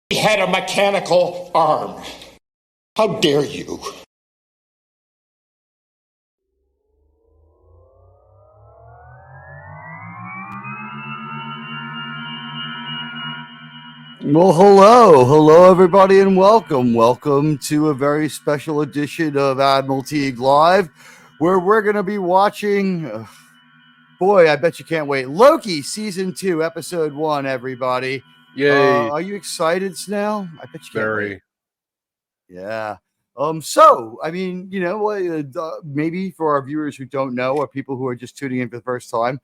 He had a mechanical arm. How dare you? Well, hello, everybody, and welcome to a very special edition of Admiral Teag Live, where we're going to be watching, boy, I bet you can't wait, Loki Season 2, Episode 1, everybody. Yay. Are you excited, Snail? I bet you can't wait. Yeah. So, I mean, you know, maybe for our viewers who don't know or people who are just tuning in for the first time,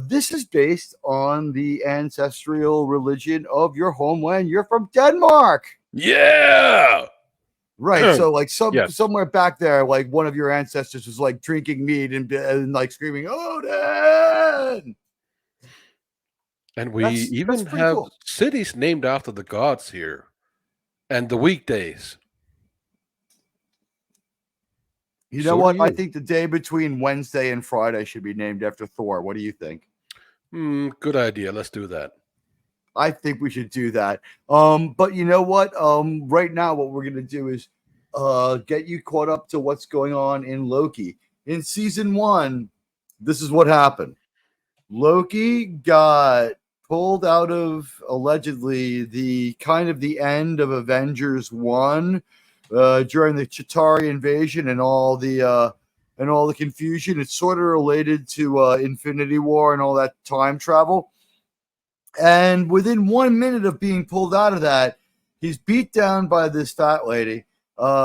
this is based on the ancestral religion of your homeland. You're from Denmark. Yeah. Right. So like Yes. somewhere back there, like one of your ancestors was like drinking mead and like screaming, Odin. And we That's even pretty have cool. cities named after the gods here and the weekdays. You know what? I think the day between Wednesday and Friday should be named after Thor. What do you think? Good idea. Let's do that. I think we should do that. But you know what? Right now, what we're gonna do is get you caught up to what's going on in Loki. In season 1, this is what happened. Loki got pulled out of allegedly the kind of the end of Avengers 1 during the Chitauri invasion and all the confusion. It's sort of related to Infinity War and all that time travel. And within 1 minute of being pulled out of that, he's beat down by this fat lady.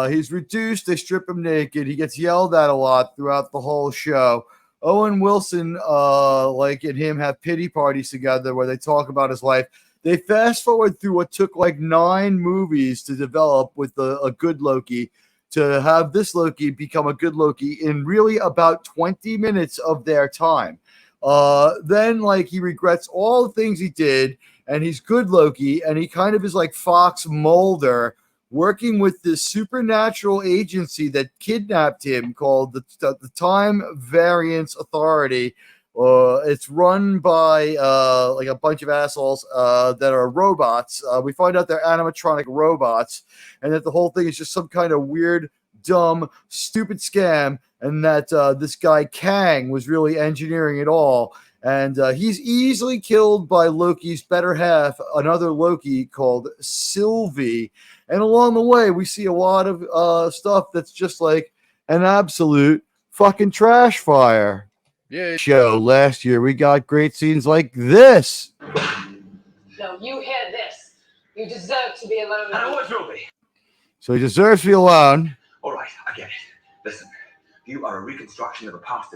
He's reduced. They strip him naked. He gets yelled at a lot throughout the whole show. Owen Wilson, and him have pity parties together where they talk about his life. They fast forward through what took like 9 movies to develop with a good Loki to have this Loki become a good Loki in really about 20 minutes of their time. Then like he regrets all the things he did, and he's good Loki, and he kind of is like Fox Mulder working with this supernatural agency that kidnapped him called the Time Variance Authority. It's run by like a bunch of assholes that are robots. We find out they're animatronic robots, and that the whole thing is just some kind of weird, dumb, stupid scam, and that this guy Kang was really engineering it all. And he's easily killed by Loki's better half, another Loki called Sylvie. And along the way, we see a lot of stuff that's just like an absolute fucking trash fire. Yeah. Show last year, we got great scenes like this. No, you hear this. You deserve to be alone. And I was Ruby. So he deserves to be alone. All right, I get it. Listen, you are a reconstruction of a past.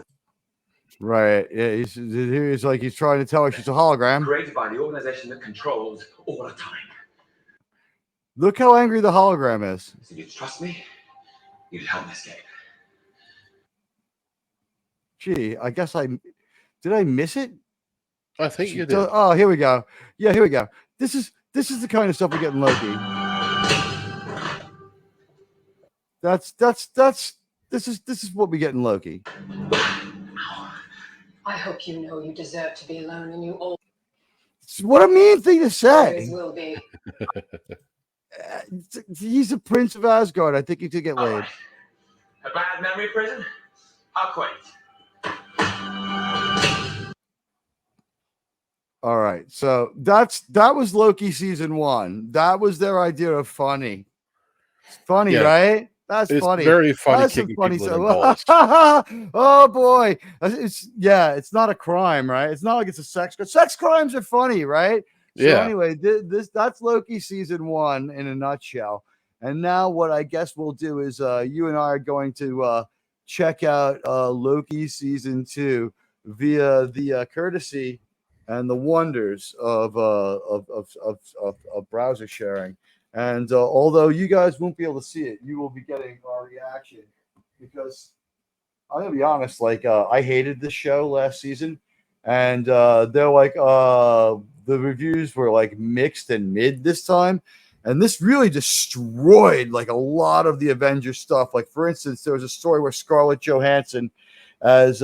Right. Yeah, he's like he's trying to tell her she's a hologram. Created by the organization that controls all the time. Look how angry the hologram is. So you trust me? You'd help me escape. Gee, I guess did I miss it? I think you did. Oh, here we go. Yeah, here we go. This is the kind of stuff we get in Loki. This is what we get in Loki. I hope you know you deserve to be alone, and you always What a mean thing to say. will be. He's a prince of Asgard. I think he could get laid. Right. A bad memory prison? How quaint. All right. So that was Loki season 1. That was their idea of funny. It's funny, Yeah. Right? That's It's funny. very funny That's kicking funny people in the stuff. Oh boy. It's not a crime, right? It's not like it's a sex crime. Sex crimes are funny, right? So Yeah. anyway, that's Loki season 1 in a nutshell. And now what I guess we'll do is you and I are going to check out Loki season 2 via the courtesy and the wonders of browser sharing. And although you guys won't be able to see it, you will be getting our reaction, because I'm gonna be honest, like I hated this show last season, and they're like the reviews were like mixed and mid this time, and this really destroyed like a lot of the Avengers stuff. Like for instance, there was a story where Scarlett Johansson as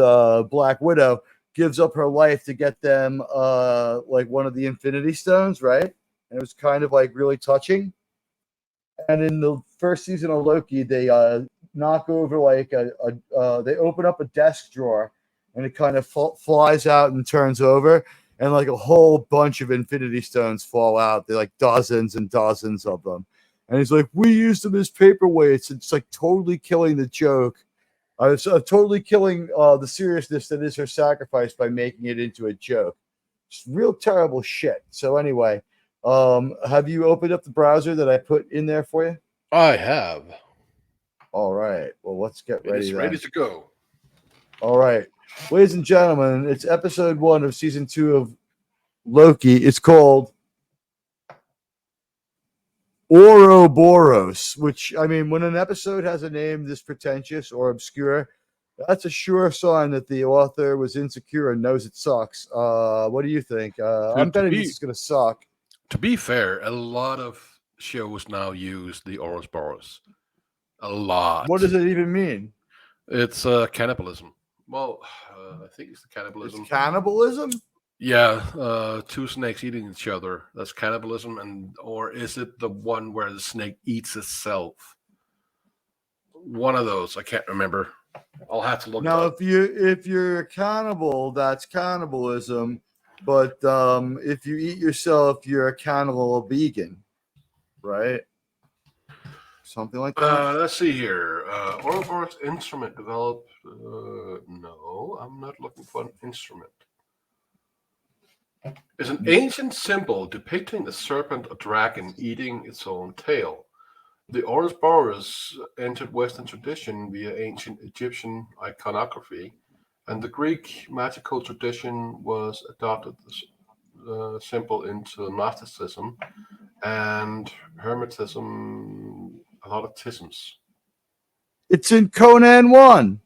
Black Widow gives up her life to get them like one of the Infinity Stones, right? and it was kind of like really touching. And in the first season of Loki, they knock over like they open up a desk drawer, and it kind of flies out and turns over, and like a whole bunch of Infinity Stones fall out. They're like dozens and dozens of them. And he's like, we used them as paperweights. It's like totally killing the joke. Totally killing the seriousness that is her sacrifice by making it into a joke. It's real terrible shit. So anyway, have you opened up the browser that I put in there for you? I have. All right. Well, let's get ready. It's then. ready to go. All right. Ladies and gentlemen, it's episode 1 of season 2 of Loki. It's called Ouroboros, which, I mean, when an episode has a name this pretentious or obscure, that's a sure sign that the author was insecure and knows it sucks. What do you think? I'm betting this is going to suck. To be fair, a lot of shows now use the Ouroboros. A lot. What does it even mean? It's cannibalism. Well, I think it's the cannibalism. It's cannibalism? Yeah, two snakes eating each other. That's cannibalism, or is it the one where the snake eats itself? One of those. I can't remember. I'll have to look. Now, it up. if you're a cannibal, that's cannibalism. But if you eat yourself, you're a cannibal vegan, right? Something like that. Let's see here. Ouroboros instrument developed. No, I'm not looking for an instrument. It's an ancient symbol depicting a serpent or dragon eating its own tail. The Ouroboros entered Western tradition via ancient Egyptian iconography, and the Greek magical tradition was adopted the symbol into Gnosticism and Hermetism, a lot of tisms. It's in Conan 1.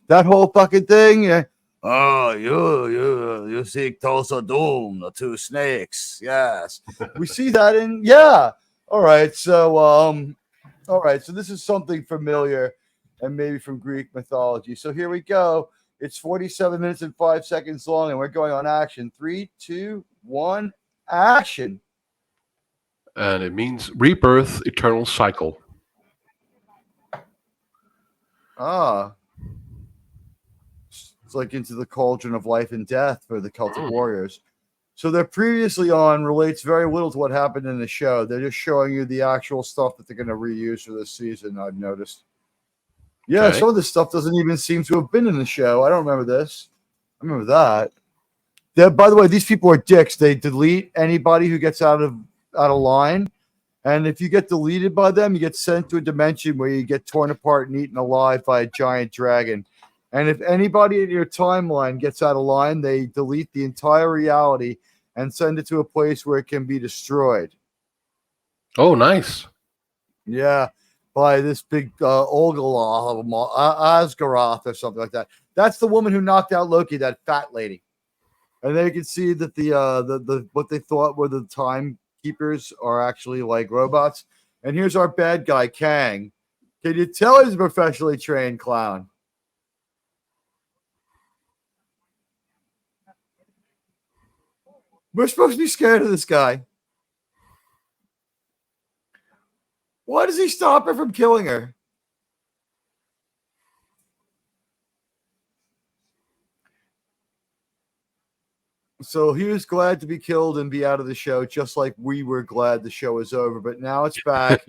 That whole fucking thing. Oh, you seek Tulsa Doom, the 2 snakes. Yes. We see that in All right. So this is something familiar and maybe from Greek mythology. So here we go. It's 47 minutes and 5 seconds long, and we're going on action. 3, 2, 1, action. And it means rebirth, eternal cycle. It's like Into the Cauldron of Life and Death for the Celtic Warriors. So they're previously on relates very little to what happened in the show. They're just showing you the actual stuff that they're going to reuse for this season, I've noticed. Yeah, okay. Some of this stuff doesn't even seem to have been in the show. I don't remember this. I remember that. By the way, these people are dicks. They delete anybody who gets out of line. And if you get deleted by them, you get sent to a dimension where you get torn apart and eaten alive by a giant dragon. And if anybody in your timeline gets out of line, they delete the entire reality and send it to a place where it can be destroyed. Oh, nice. Yeah, by this big Olgaloth, Asgaroth or something like that. That's the woman who knocked out Loki, that fat lady. And then you can see that the what they thought were the timekeepers are actually like robots. And here's our bad guy, Kang. Can you tell he's a professionally trained clown? We're supposed to be scared of this guy. Why does he stop her from killing her? So he was glad to be killed and be out of the show, just like we were glad the show was over. But now it's back.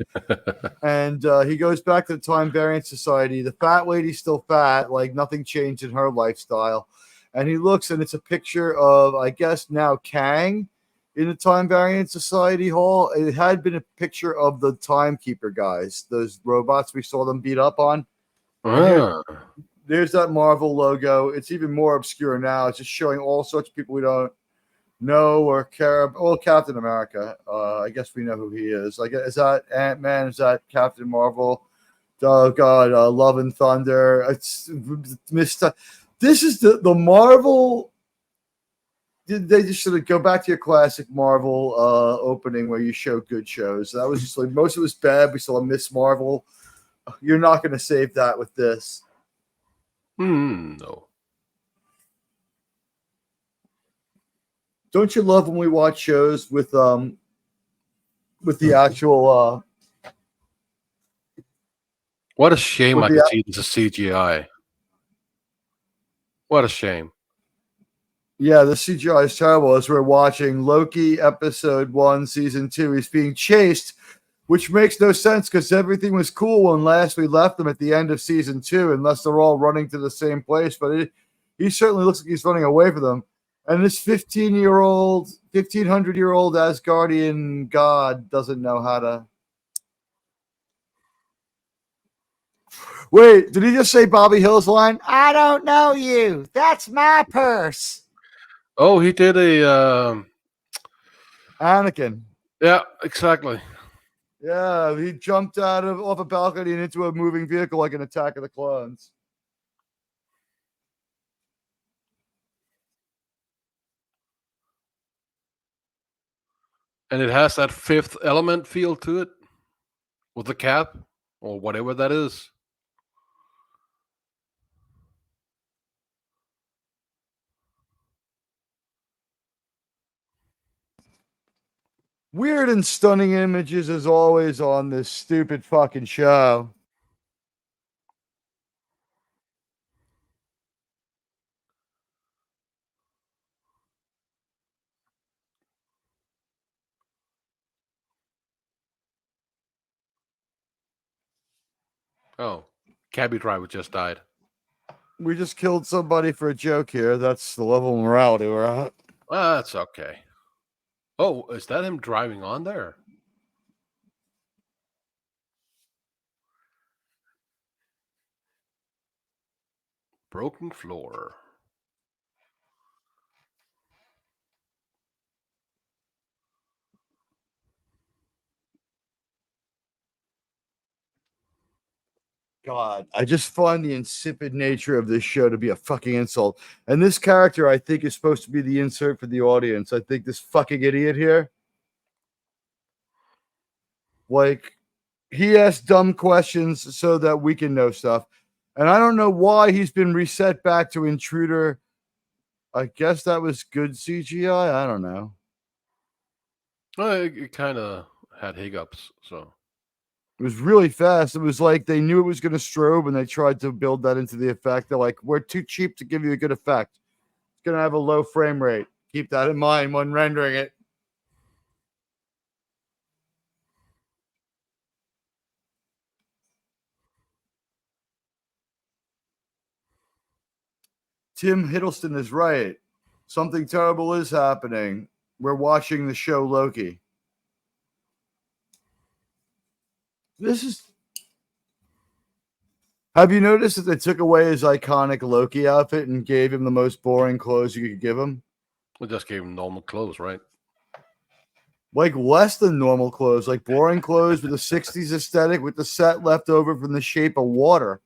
And he goes back to the Time Variant Society. The fat lady's still fat, like nothing changed in her lifestyle. And he looks, and it's a picture of, I guess, now Kang in the Time Variant Society Hall. It had been a picture of the Timekeeper guys, those robots we saw them beat up on. There's that Marvel logo. It's even more obscure now. It's just showing all sorts of people we don't know or care about. Oh, Captain America. I guess we know who he is. Like, is that Ant-Man? Is that Captain Marvel? Oh, God. Love and Thunder. It's Mr. This is the Marvel. They just sort of go back to your classic Marvel opening where you show good shows. That was just like most of it was bad. We saw Miss Marvel. You're not going to save that with this. No. Don't you love when we watch shows with the actual What a shame with I could the see this as CGI. What a shame. yeah, the CGI is terrible. As we're watching Loki episode 1, season 2, he's being chased, which makes no sense because everything was cool when last we left them at the end of season 2, unless they're all running to the same place. But he certainly looks like he's running away from them. And this 1500-year-old Asgardian god doesn't know how to. Wait, did he just say Bobby Hill's line? I don't know you. That's my purse. Oh, he did a Anakin. yeah, exactly. Yeah, he jumped off a balcony and into a moving vehicle like an Attack of the Clones. And it has that Fifth Element feel to it with the cap or whatever that is. Weird and stunning images as always on this stupid fucking show. Oh, cabby driver just died. We just killed somebody for a joke here. That's the level of morality we're at. That's okay. Oh, is that him driving on there? Broken floor. God, I just find the insipid nature of this show to be a fucking insult. And this character, I think, is supposed to be the insert for the audience. I think this fucking idiot here, like, he asks dumb questions so that we can know stuff. And I don't know why he's been reset back to Intruder. I guess that was good CGI. I don't know. It kind of had hiccups, so. It was really fast. It was like they knew it was going to strobe and they tried to build that into the effect. They're like, we're too cheap to give you a good effect. It's going to have a low frame rate. Keep that in mind when rendering it. Tim Hiddleston is right. Something terrible is happening. We're watching the show Loki. This is. Have you noticed that they took away his iconic Loki outfit and gave him the most boring clothes you could give him? We just gave him normal clothes, right? Like less than normal clothes, like boring clothes with a 60s aesthetic with the set left over from The Shape of Water.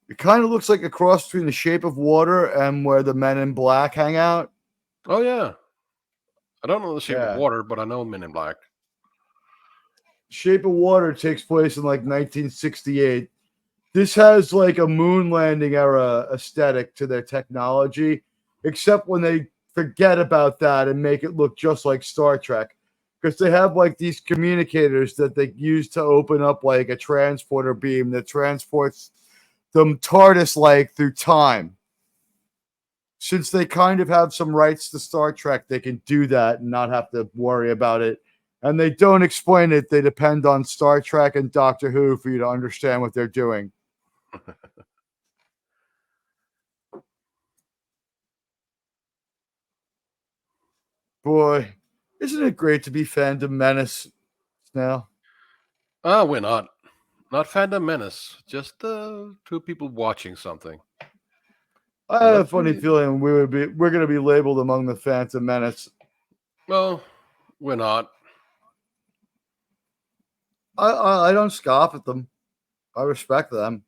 It kind of looks like a cross between The Shape of Water and where the Men in Black hang out. Oh, yeah. I don't know The Shape Yeah. of Water, but I know Men in Black. Shape of Water takes place in like 1968. This has like a moon landing era aesthetic to their technology, except when they forget about that and make it look just like Star Trek. Because they have like these communicators that they use to open up like a transporter beam that transports them TARDIS-like through time. Since they kind of have some rights to Star Trek, they can do that and not have to worry about it. And they don't explain it. They depend on Star Trek and Doctor Who for you to understand what they're doing. Boy, isn't it great to be Phantom Menace now? We're not. Not Phantom Menace. Just two people watching something. I have a funny feeling we're going to be labeled among the Phantom Menace. Well, we're not. I don't scoff at them. I respect them.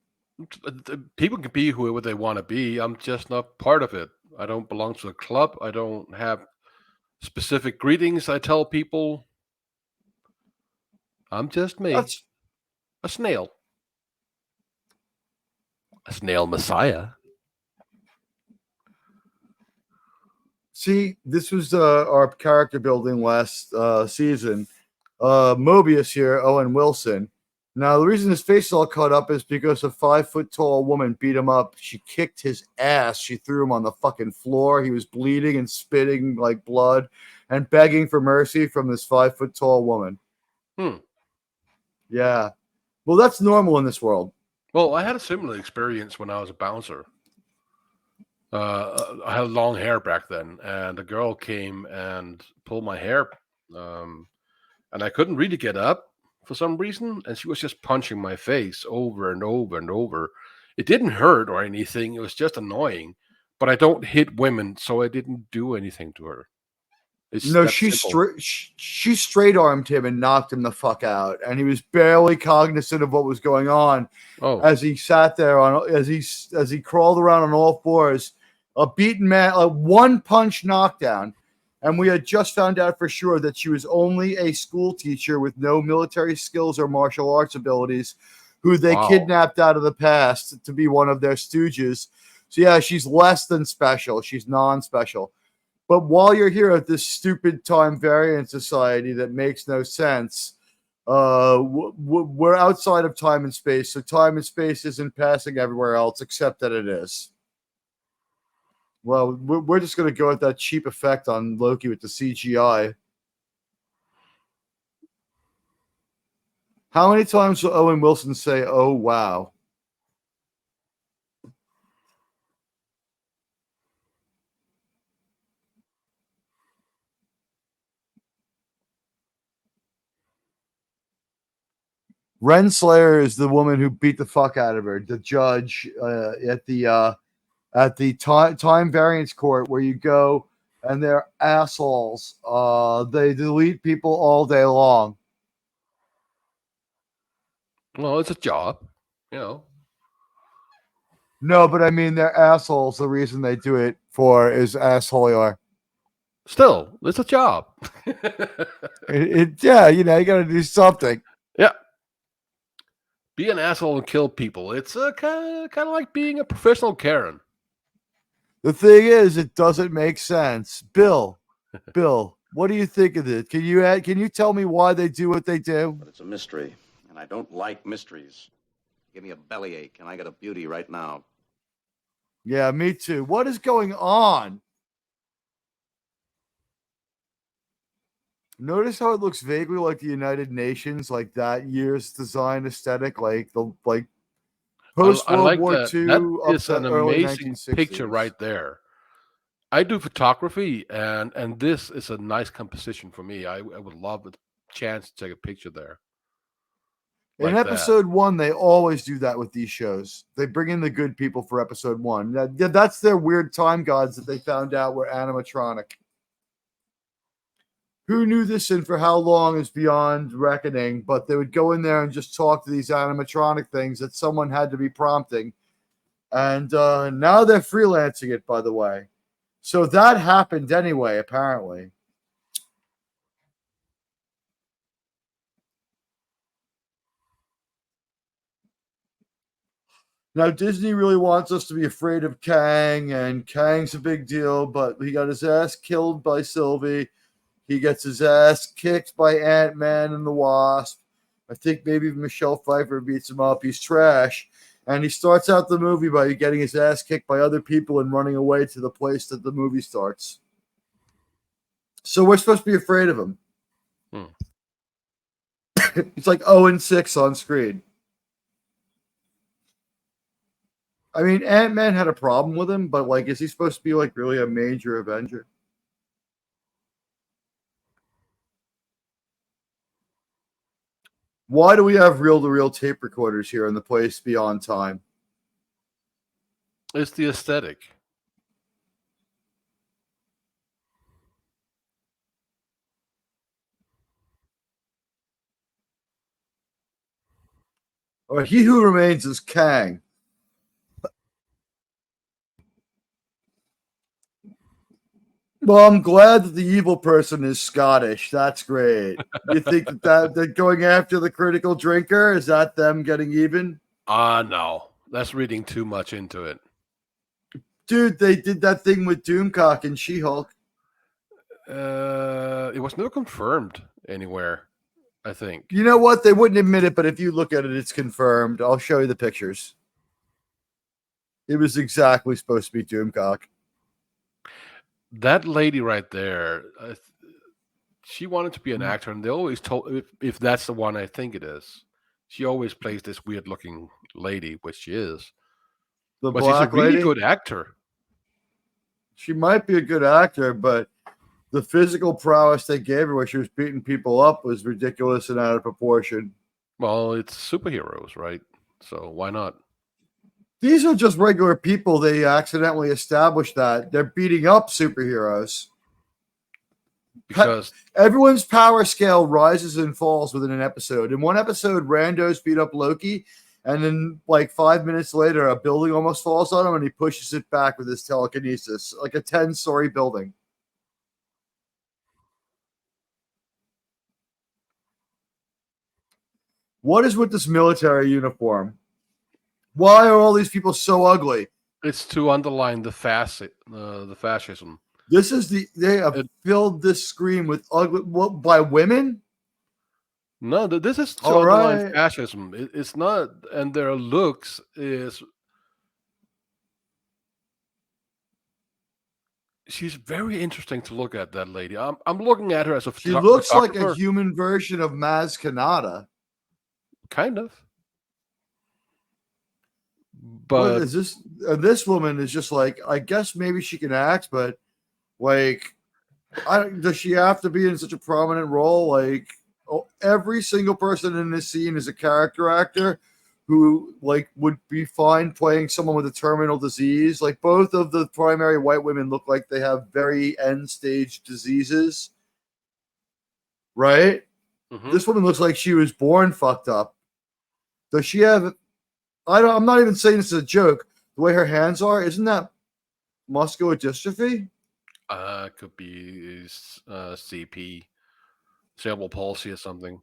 People can be whoever they want to be. I'm just not part of it. I don't belong to a club. I don't have specific greetings I tell people. I'm just me. A snail. A snail messiah. See, this was our character building last season. Mobius here, Owen Wilson. Now, the reason his face is all cut up is because a 5-foot-tall woman beat him up. She kicked his ass. She threw him on the fucking floor. He was bleeding and spitting like blood and begging for mercy from this 5-foot-tall woman. Yeah. Well, that's normal in this world. Well, I had a similar experience when I was a bouncer. I had long hair back then, and a girl came and pulled my hair, and I couldn't really get up for some reason, and she was just punching my face over and over and over. It didn't hurt or anything; it was just annoying. But I don't hit women, so I didn't do anything to her. No, she straight armed him and knocked him the fuck out, and he was barely cognizant of what was going on. As he sat there as he crawled around on all fours, a beaten man, a one-punch knockdown, and we had just found out for sure that she was only a school teacher with no military skills or martial arts abilities, who they kidnapped out of the past to be one of their stooges. So yeah, she's less than special. She's non-special. But while you're here at this stupid time variant society that makes no sense, we're outside of time and space, so time and space isn't passing everywhere else except that it is. Well, we're just going to go with that cheap effect on Loki with the CGI. How many times will Owen Wilson say, "Oh, wow"? Renslayer is the woman who beat the fuck out of her. The judge at the time variance court where you go and they're assholes. They delete people all day long. Well, it's a job, you know. No, but I mean they're assholes. The reason they do it for is asshole. Still, it's a job. Yeah, you know, you got to do something. Yeah. Be an asshole and kill people. It's kind of like being a professional Karen. The thing is, it doesn't make sense. Bill, what do you think of this? Can you tell me why they do what they do? But it's a mystery, and I don't like mysteries. Give me a bellyache, and I got a beauty right now. Yeah, me too. What is going on? Notice how it looks vaguely like the United Nations, like that year's design aesthetic, like post World War II. That is an amazing picture right there. I do photography, and this is a nice composition for me. I would love a chance to take a picture there. In episode 1, they always do that with these shows. They bring in the good people for episode 1. That's their weird time gods that they found out were animatronic. Who knew this and for how long is beyond reckoning, but they would go in there and just talk to these animatronic things that someone had to be prompting. And now they're freelancing it, by the way. So that happened anyway, apparently. Now, Disney really wants us to be afraid of Kang, and Kang's a big deal, but he got his ass killed by Sylvie. He gets his ass kicked by Ant-Man and the Wasp. I think maybe Michelle Pfeiffer beats him up. He's trash. And he starts out the movie by getting his ass kicked by other people and running away to the place that the movie starts. So we're supposed to be afraid of him. It's like 0-6 on screen. I mean, Ant-Man had a problem with him, but like, is he supposed to be like really a major Avenger? Why do we have reel-to-reel tape recorders here in the place beyond time? It's the aesthetic. Or He Who Remains is Kang. Well, I'm glad that the evil person is Scottish. That's great. You think that they're going after the critical drinker? Is that them getting even? No. That's reading too much into it. Dude, they did that thing with Doomcock and She-Hulk. It was never confirmed anywhere, I think. You know what? They wouldn't admit it, but if you look at it, it's confirmed. I'll show you the pictures. It was exactly supposed to be Doomcock. That lady right there, she wanted to be an actor, and they always told if that's the one I think it is. She always plays this weird-looking lady, which she is. The But she's a black really lady? good actor. She might be a good actor, but the physical prowess they gave her when she was beating people up was ridiculous and out of proportion. Well, it's superheroes, right? So why not? These are just regular people. They accidentally established that. They're beating up superheroes. Because Everyone's power scale rises and falls within an episode. In one episode, randos beat up Loki, and then like 5 minutes later, a building almost falls on him, and he pushes it back with his telekinesis, like a 10-story building. What is with this military uniform? Why are all these people so ugly? it's to underline the fascism. This is they have filled this screen with ugly by women. No, this is to All underline right. fascism. It's not, and their looks is. She's very interesting to look at. That lady. I'm looking at her as a She looks like a photographer. human version of Maz Kanata. Kind of. What But is this? This woman is just like, I guess maybe she can act, but like, does she have to be in such a prominent role? Like, every single person in this scene is a character actor who like would be fine playing someone with a terminal disease. Like, both of the primary white women look like they have very end stage diseases, right? mhm. This woman looks like she was born fucked up. Does she have? I'm not even saying this is a joke. The way her hands are, isn't that muscular dystrophy? Could be CP, cerebral palsy, or something.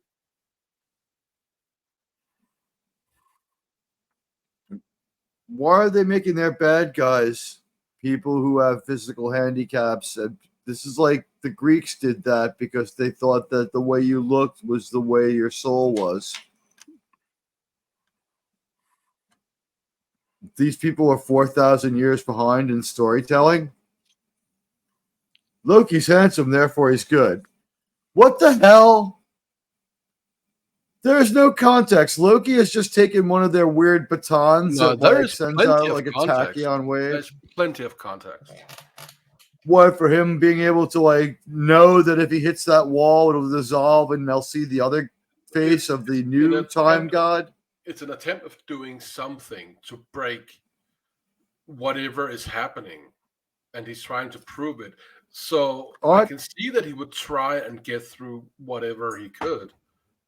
Why are they making their bad guys people who have physical handicaps? And this is like the Greeks did that because they thought that the way you looked was the way your soul was. These people are 4,000 years behind in storytelling. Loki's handsome, therefore he's good. What the hell? There's no context. Loki has just taken one of their weird batons No, that there like is sends plenty out of like a context. tachyon wave. There's plenty of context. What, for him being able to like know that if he hits that wall, it'll dissolve and they'll see the other face of the new time god? It's an attempt of doing something to break whatever is happening, and he's trying to prove it. So I can see that he would try and get through whatever he could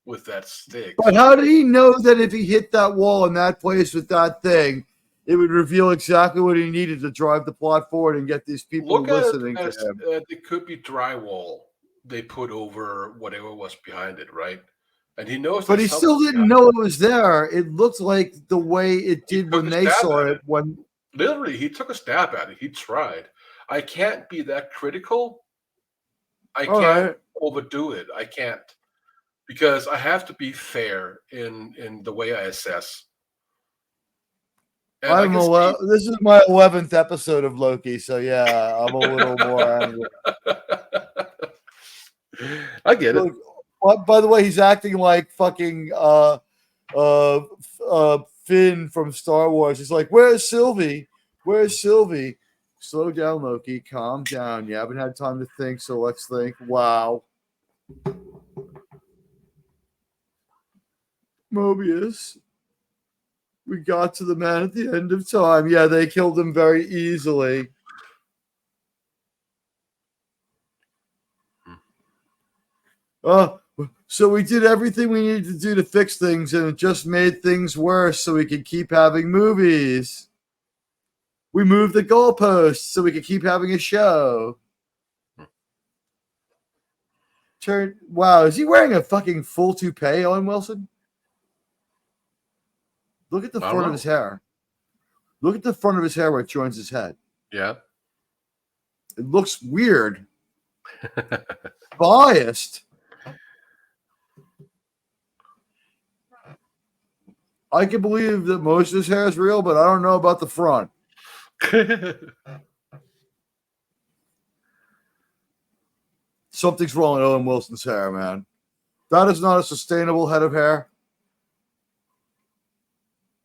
with that stick. But how did he know that if he hit that wall in that place with that thing, it would reveal exactly what he needed to drive the plot forward and get these people listening to him? It could be drywall they put over whatever was behind it, right? And he knows. But he still didn't know it was there. It looked like the way it did when they saw it. When literally, he took a stab at it. He tried. I can't be that critical. I can't overdo it. I can't, because I have to be fair in the way I assess. And this is my 11th episode of Loki, so yeah, I'm a little more angry. I get it. By the way, he's acting like fucking Finn from Star Wars. He's like, "Where's Sylvie? Where's Sylvie?" Slow down, Loki. Calm down. You haven't had time to think, so let's think. Wow. Mobius. We got to the man at the end of time. Yeah, they killed him very easily. So we did everything we needed to do to fix things, and it just made things worse so we could keep having movies. We moved the goalposts so we could keep having a show. Wow, is he wearing a fucking full toupee, Owen Wilson? Look at the front of his hair. Look at the front of his hair where it joins his head. Yeah. It looks weird. Biased. I can believe that most of his hair is real, but I don't know about the front. Something's wrong with Owen Wilson's hair, man. That is not a sustainable head of hair.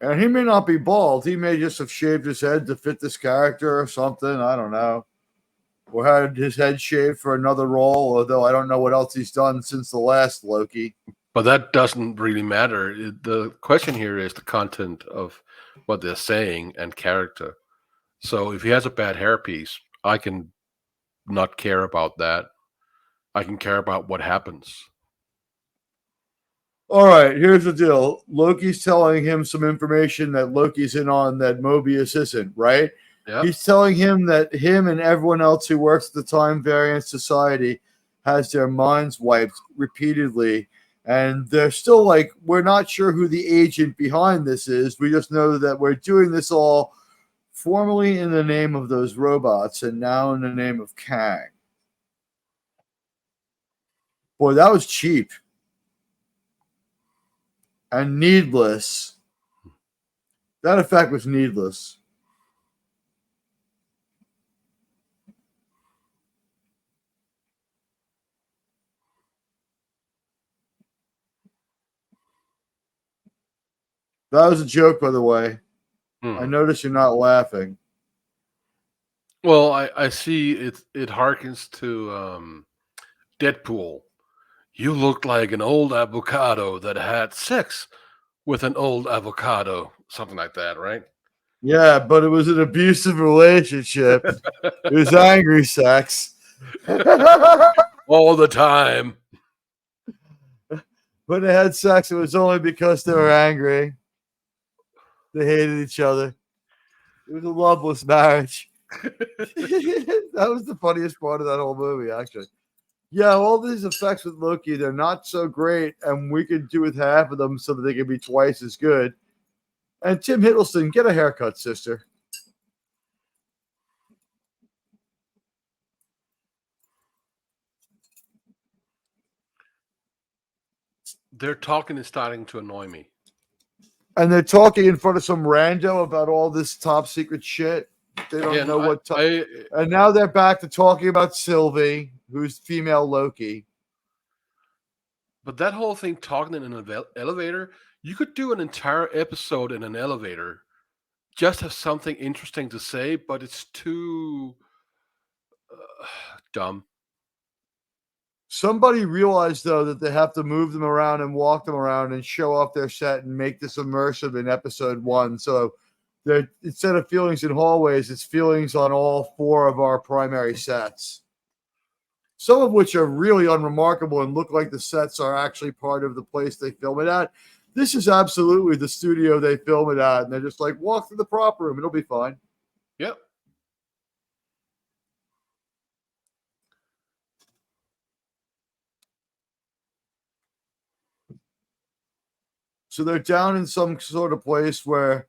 And he may not be bald. He may just have shaved his head to fit this character or something. I don't know. Or had his head shaved for another role, although I don't know what else he's done since the last Loki. But that doesn't really matter. The question here is the content of what they're saying and character. So if he has a bad hairpiece, I can not care about that. I can care about what happens. All right, here's the deal. Loki's telling him some information that Loki's in on that Mobius isn't, right? Yeah. He's telling him that him and everyone else who works at the Time Variance Society has their minds wiped repeatedly. And they're still like, we're not sure who the agent behind this is. We just know that we're doing this all formerly in the name of those robots and now in the name of Kang. Boy, that was cheap. And needless. That effect was needless. That was a joke, by the way. I notice you're not laughing. Well, I see it harkens to Deadpool. You look like an old avocado that had sex with an old avocado. Something like that, right? Yeah, but it was an abusive relationship. It was angry sex. All the time. When they had sex, it was only because they were angry. They hated each other. It was a loveless marriage. That was the funniest part of that whole movie, actually. Yeah, all these effects with Loki, they're not so great, and we could do with half of them so that they can be twice as good. And Tim Hiddleston, get a haircut, sister. Their talking is starting to annoy me. And they're talking in front of some rando about all this top secret shit. They don't know what. And now they're back to talking about Sylvie, who's female Loki. But that whole thing, talking in an elevator, you could do an entire episode in an elevator. Just have something interesting to say, but it's too dumb. Somebody realized, though, that they have to move them around and walk them around and show off their set and make this immersive in episode 1. So instead of feelings in hallways, it's feelings on all 4 of our primary sets. Some of which are really unremarkable and look like the sets are actually part of the place they film it at. This is absolutely the studio they film it at. And they're just like, walk through the prop room. It'll be fine. Yep. So they're down in some sort of place where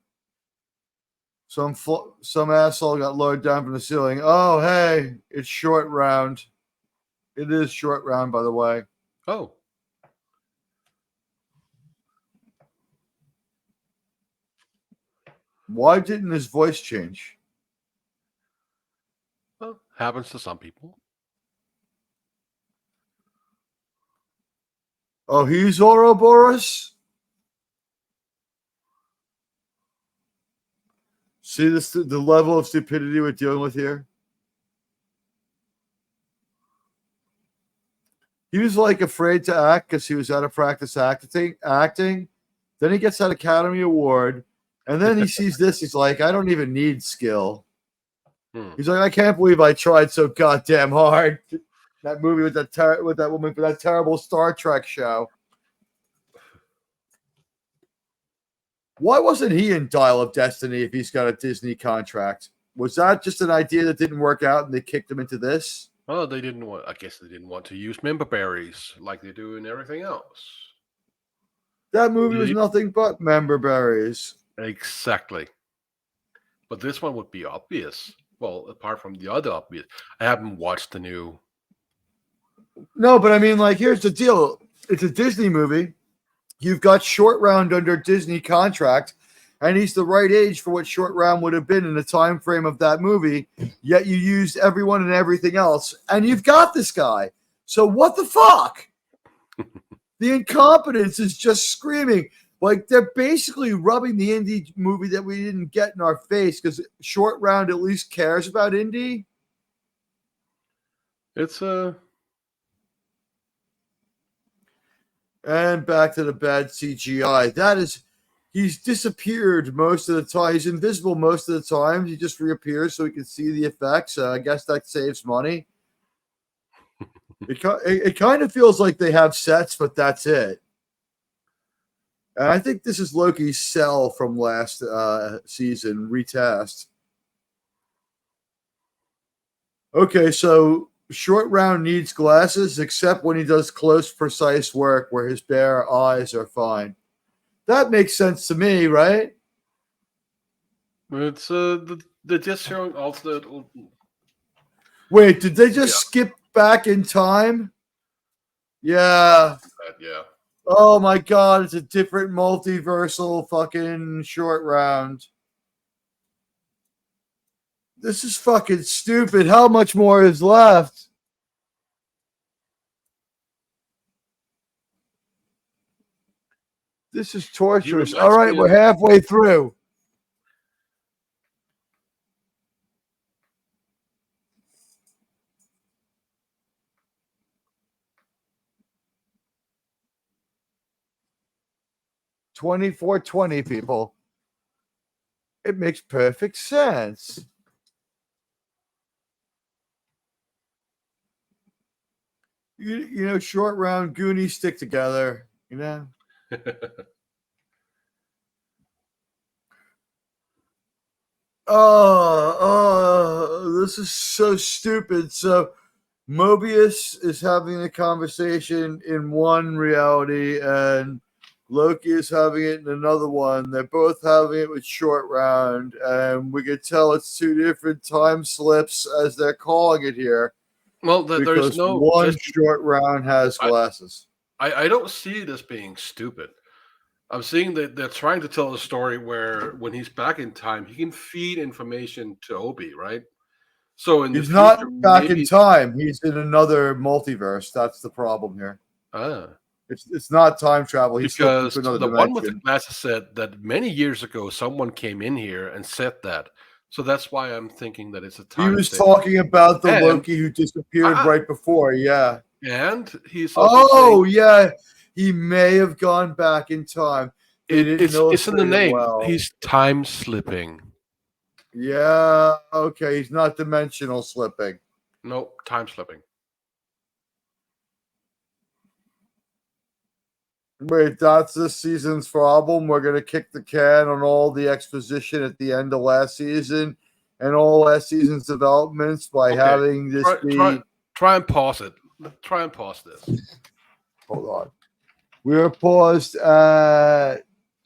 some asshole got lowered down from the ceiling. Oh, hey, it's Short Round. It is Short Round, by the way. Oh. Why didn't his voice change? Well, happens to some people. Oh, he's Ouroboros? See this, the level of stupidity we're dealing with here? He was like afraid to act because he was out of practice acting. Then he gets that Academy Award. And then he sees this. He's like, I don't even need skill. He's like, I can't believe I tried so goddamn hard. That movie with that woman for that terrible Star Trek show. Why wasn't he in Dial of Destiny if he's got a Disney contract? Was that just an idea that didn't work out and they kicked him into this? Oh, they didn't want. I guess they didn't want to use member berries like they do in everything else. That movie was nothing but member berries. Exactly. But this one would be obvious. Well, apart from the other obvious, I haven't watched the new No, but I mean, like, here's the deal. It's a Disney movie. You've got Short Round under Disney contract, and he's the right age for what Short Round would have been in the time frame of that movie. Yet you used everyone and everything else, and you've got this guy. So what the fuck? The incompetence is just screaming. Like, they're basically rubbing the indie movie that we didn't get in our face because Short Round at least cares about indie. It's a. And back to the bad CGI. That is, he's disappeared most of the time. He's invisible most of the time. He just reappears so we can see the effects. I guess that saves money. It kind of feels like they have sets, but that's it. And I think this is Loki's cell from last season, retest. Okay, so Short Round needs glasses, except when he does close, precise work where his bare eyes are fine. That makes sense to me, right? It's they're just showing alternate. Wait, did they just skip back in time? Yeah. Yeah. Oh my god, it's a different multiversal fucking Short Round. This is fucking stupid. How much more is left? This is torturous. All right, we're halfway through. $24.20, people. It makes perfect sense. You know, Short Round, Goonies stick together, you know? This is so stupid. So Mobius is having a conversation in one reality, and Loki is having it in another one. They're both having it with Short Round, and we can tell it's two different time slips as they're calling it here. Well, there's no one Short Round has glasses. I don't see it as being stupid. I'm seeing that they're trying to tell a story where when he's back in time, he can feed information to Obi, right? So he's not back in time. He's in another multiverse. That's the problem here. It's not time travel. He's because to another the dimension. one with the glasses said that many years ago someone came in here and said that. So that's why I'm thinking that it's a time. He was talking about the Loki who disappeared right before. Yeah. And he's yeah. He may have gone back in time. It's in the name. Well. He's time slipping. Yeah. Okay. He's not dimensional slipping. Nope. Time slipping. Wait, that's this season's problem. We're going to kick the can on all the exposition at the end of last season and all last season's developments by having this Try and pause it. Try and pause this. Hold on. We are paused at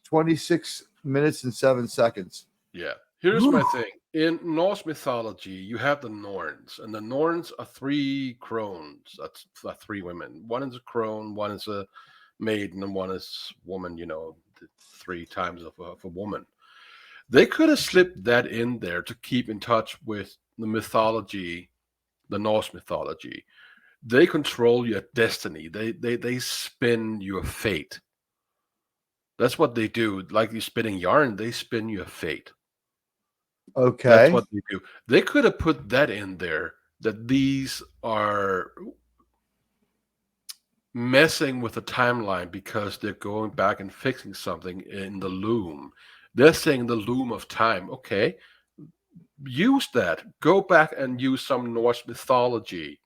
26 minutes and 7 seconds. Yeah. Here's my thing. In Norse mythology, you have the Norns, and the Norns are 3 crones. That's 3 women. One is a crone, one is a maiden, and one is woman, 3 times of a woman. They could have slipped that in there to keep in touch with the mythology, the Norse mythology. They control your destiny. They spin your fate. That's what they do. Like you're spinning yarn, they spin your fate. Okay. That's what they do. They could have put that in there, that these are messing with the timeline because they're going back and fixing something in the loom. They're saying the loom of time. Okay, use that. Go back and use some Norse mythology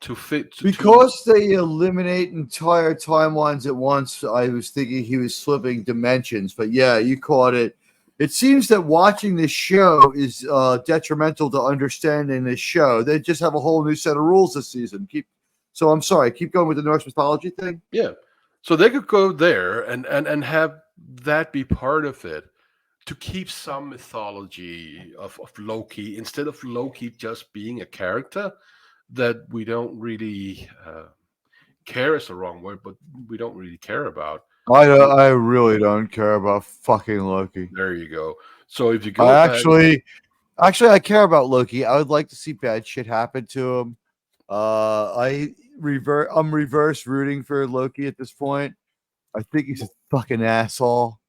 to fit. Because they eliminate entire timelines at once, I was thinking he was slipping dimensions. But yeah, you caught it. It seems that watching this show is detrimental to understanding this show. They just have a whole new set of rules this season. So I'm sorry. Keep going with the Norse mythology thing. Yeah. So they could go there and have that be part of it to keep some mythology of Loki instead of Loki just being a character. that we don't really care is the wrong word, but we don't really care about. I really don't care about fucking Loki. There you go. So if you I go back, actually I care about Loki. I would like to see bad shit happen to him. I'm reverse rooting for Loki at this point. I think he's a fucking asshole.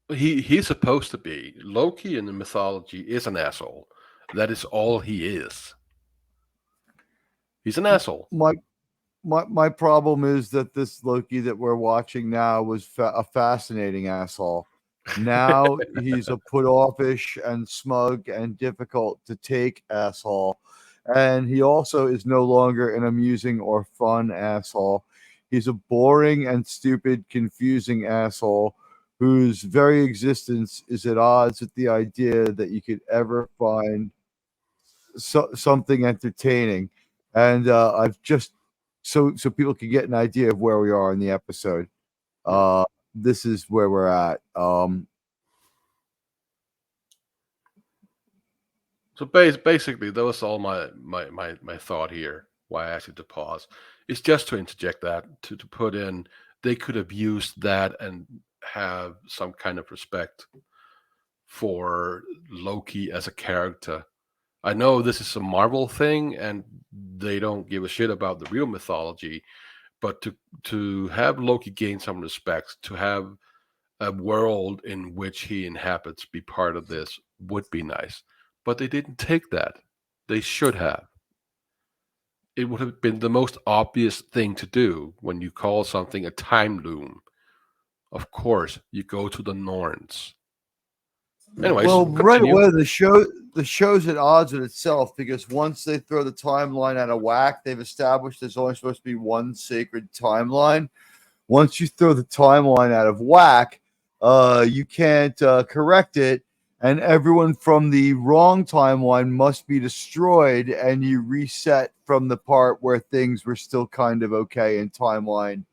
he's supposed to be. Loki in the mythology is an asshole. That is all he is. He's an asshole. My problem is that this Loki that we're watching now was a fascinating asshole. Now he's a put offish and smug and difficult to take asshole. And he also is no longer an amusing or fun asshole. He's a boring and stupid, confusing asshole whose very existence is at odds with the idea that you could ever find something entertaining. And I've just so people can get an idea of where we are in the episode. This is where we're at. So basically, that was all my thought here. Why I asked you to pause. It's just to interject that to put in. They could have used that and have some kind of respect for Loki as a character. I know this is a Marvel thing, and they don't give a shit about the real mythology. But to have Loki gain some respect, to have a world in which he inhabits be part of this would be nice. But they didn't take that. They should have. It would have been the most obvious thing to do when you call something a time loom. Of course, you go to the Norns. Anyways, well, right continue. away the show's at odds with itself because once they throw the timeline out of whack, they've established there's only supposed to be one sacred timeline. Once you throw the timeline out of whack, you can't correct it, and everyone from the wrong timeline must be destroyed, and you reset from the part where things were still kind of okay in timeline.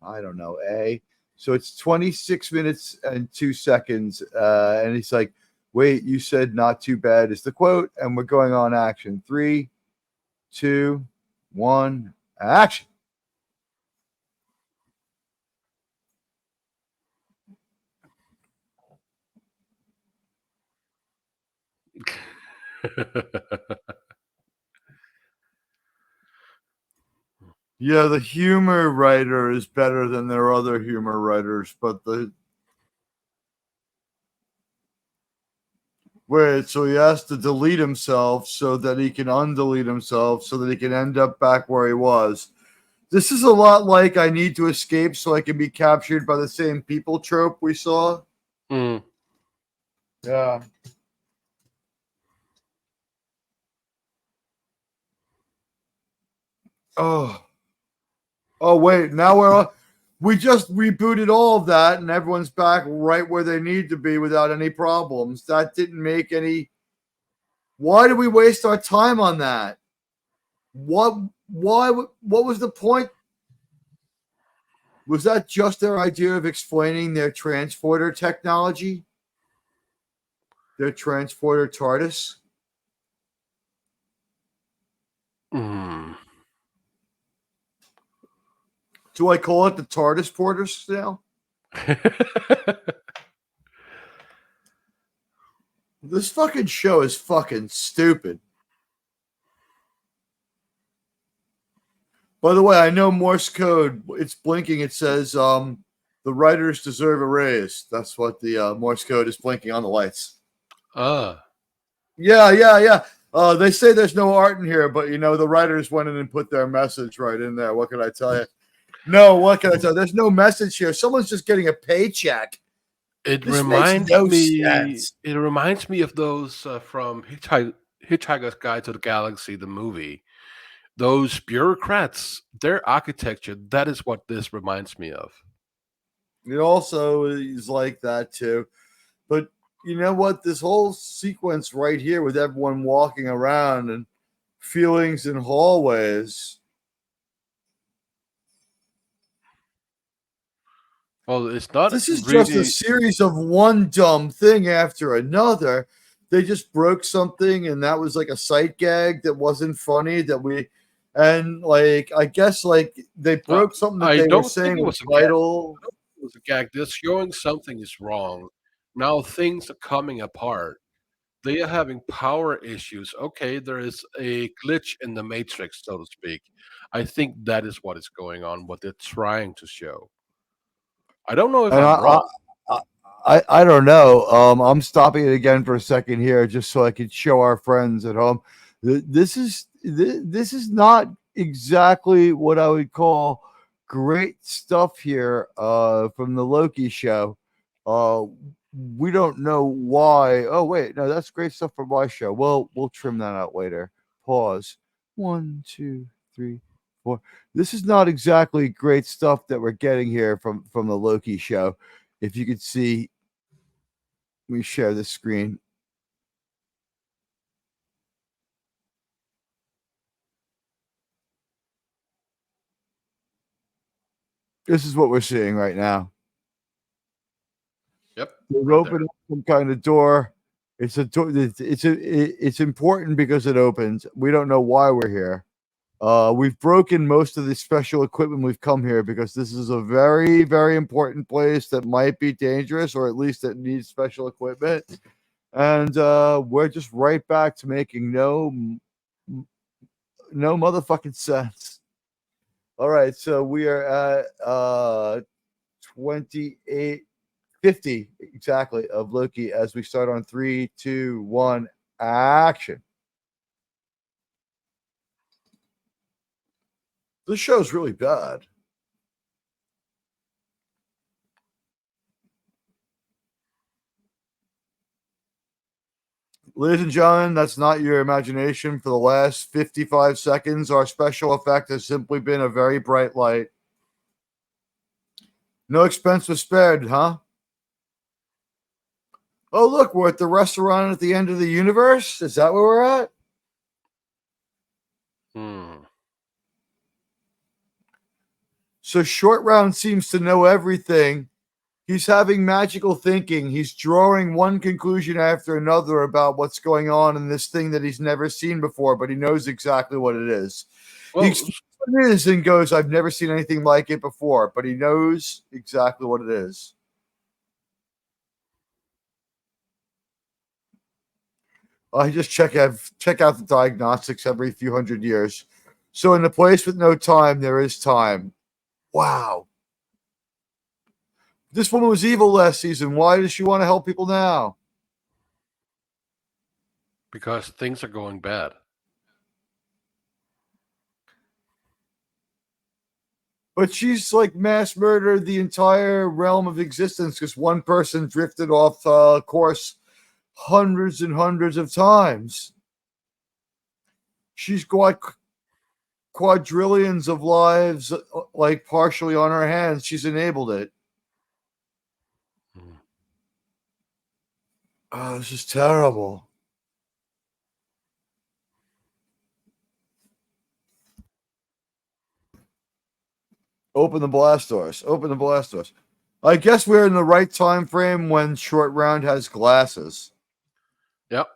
I don't know, A. So it's 26 minutes and 2 seconds, and he's like, "Wait, you said not too bad," is the quote, and we're going on action. 3, 2, 1, action. Yeah, the humor writer is better than their other humor writers, but so he has to delete himself so that he can undelete himself so that he can end up back where he was. This is a lot like I need to escape so I can be captured by the same people trope we saw. Mm. Yeah. Oh. Oh, wait. Now we just rebooted all of that and everyone's back right where they need to be without any problems. That didn't make any. Why did we waste our time on that? What was the point? Was that just their idea of explaining their transporter technology? Their transporter TARDIS? Mm. Do I call it the TARDIS porters now? This fucking show is fucking stupid. By the way, I know Morse code. It's blinking. It says the writers deserve a raise. That's what the Morse code is blinking on the lights. Yeah. They say there's no art in here, but the writers went in and put their message right in there. What can I tell you? No, what can I tell you? There's no message here. Someone's just getting a paycheck. It This reminds makes no me. sense. It reminds me of those from Hitchhiker's Guide to the Galaxy, the movie. Those bureaucrats, their architecture. That is what this reminds me of. It also is like that too. But you know what? This whole sequence right here with everyone walking around and feelings in hallways. Well, it's not This is really. just a series of one dumb thing after another. they just broke something, and that was like a sight gag that wasn't funny. I guess like they broke something that I they were don't think saying it was was a gag. vital. It was a gag. They're showing something is wrong. Now things are coming apart. They are having power issues. Okay, there is a glitch in the matrix, so to speak. I think that is what is going on, what they're trying to show. I don't know if And I'm wrong. I don't know. I'm stopping it again for a second here, just so I could show our friends at home. This is not exactly what I would call great stuff here from the Loki show. We don't know why. Oh wait, no, that's great stuff from my show. Well, we'll trim that out later. Pause. 1, 2, 3, 4. This is not exactly great stuff that we're getting here from the Loki show. If you could see, let me share the screen. This is what we're seeing right now. Yep. We've right opened up some kind of door. It's a door. It's important because it opens. We don't know why we're here. We've broken most of the special equipment we've come here because this is a very, very important place that might be dangerous, or at least it needs special equipment. And we're just right back to making no motherfucking sense. All right, so we are at 2850 exactly of Loki as we start on 3, 2, 1, action. This show's really bad. Ladies and gentlemen, that's not your imagination. For the last 55 seconds, our special effect has simply been a very bright light. No expense was spared, huh? Oh, look, we're at the restaurant at the end of the universe. Is that where we're at? So Short Round seems to know everything. He's having magical thinking. He's drawing one conclusion after another about what's going on in this thing that he's never seen before, but he knows exactly what it is. Well, he explains what it is and goes, I've never seen anything like it before, but he knows exactly what it is. I just check out the diagnostics every few hundred years. So in a place with no time, there is time. Wow. This woman was evil last season. Why does she want to help people now? because things are going bad. But she's like mass murdered the entire realm of existence because one person drifted off course hundreds and hundreds of times. She's got quadrillions of lives like partially on her hands. She's enabled it. Oh, this is terrible. Open the blast doors. Open the blast doors. I guess we're in the right time frame when Short Round has glasses. Yep.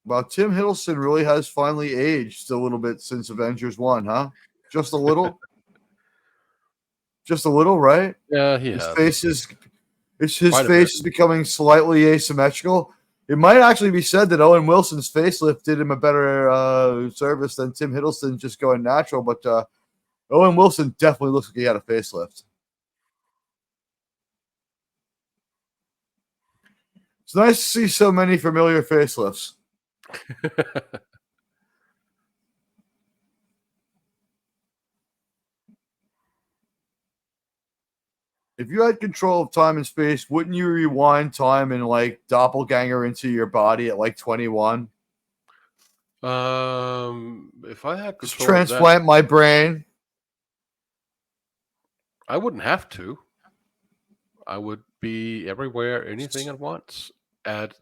Well, Tim Hiddleston really has finally aged a little bit since Avengers 1, huh? Just a little? Just a little, right? Yeah, he His has. face is Quite a bit. is becoming slightly asymmetrical. It might actually be said that Owen Wilson's facelift did him a better service than Tim Hiddleston just going natural, but Owen Wilson definitely looks like he had a facelift. It's nice to see so many familiar facelifts. If you had control of time and space, wouldn't you rewind time and like doppelganger into your body at like 21? If I had Just control of that, transplant my brain. I wouldn't have to. I would be everywhere, anything at once, at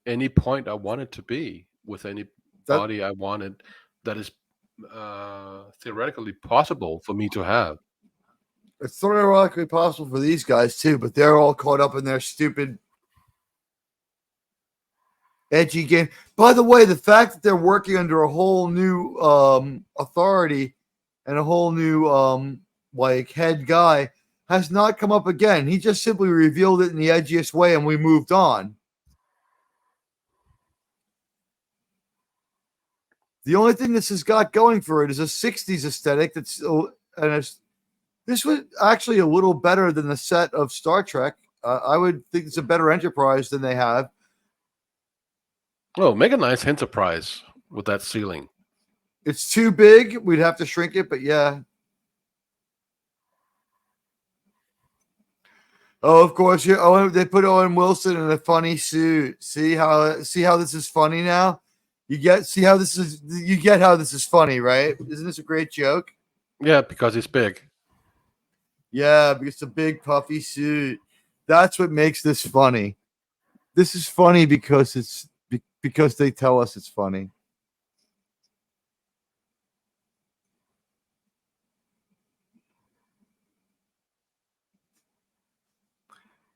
any point I wanted to be, with any body I wanted. That is theoretically possible for me to have. It's theoretically possible for these guys too, but they're all caught up in their stupid edgy game. By the way, the fact that they're working under a whole new authority and a whole new like head guy has not come up again. He just simply revealed it in the edgiest way, and we moved on. The only thing this has got going for it is a '60s aesthetic that's this was actually a little better than the set of Star Trek. I would think it's a better Enterprise than they have. Oh, make a nice Enterprise with that ceiling. It's too big. We'd have to shrink it, but yeah. Oh, of course. They put Owen Wilson in a funny suit. See how this is funny now? You get how this is funny, right? Isn't this a great joke? Yeah, because he's big. Yeah, because it's a big puffy suit. That's what makes this funny. This is funny because because they tell us it's funny.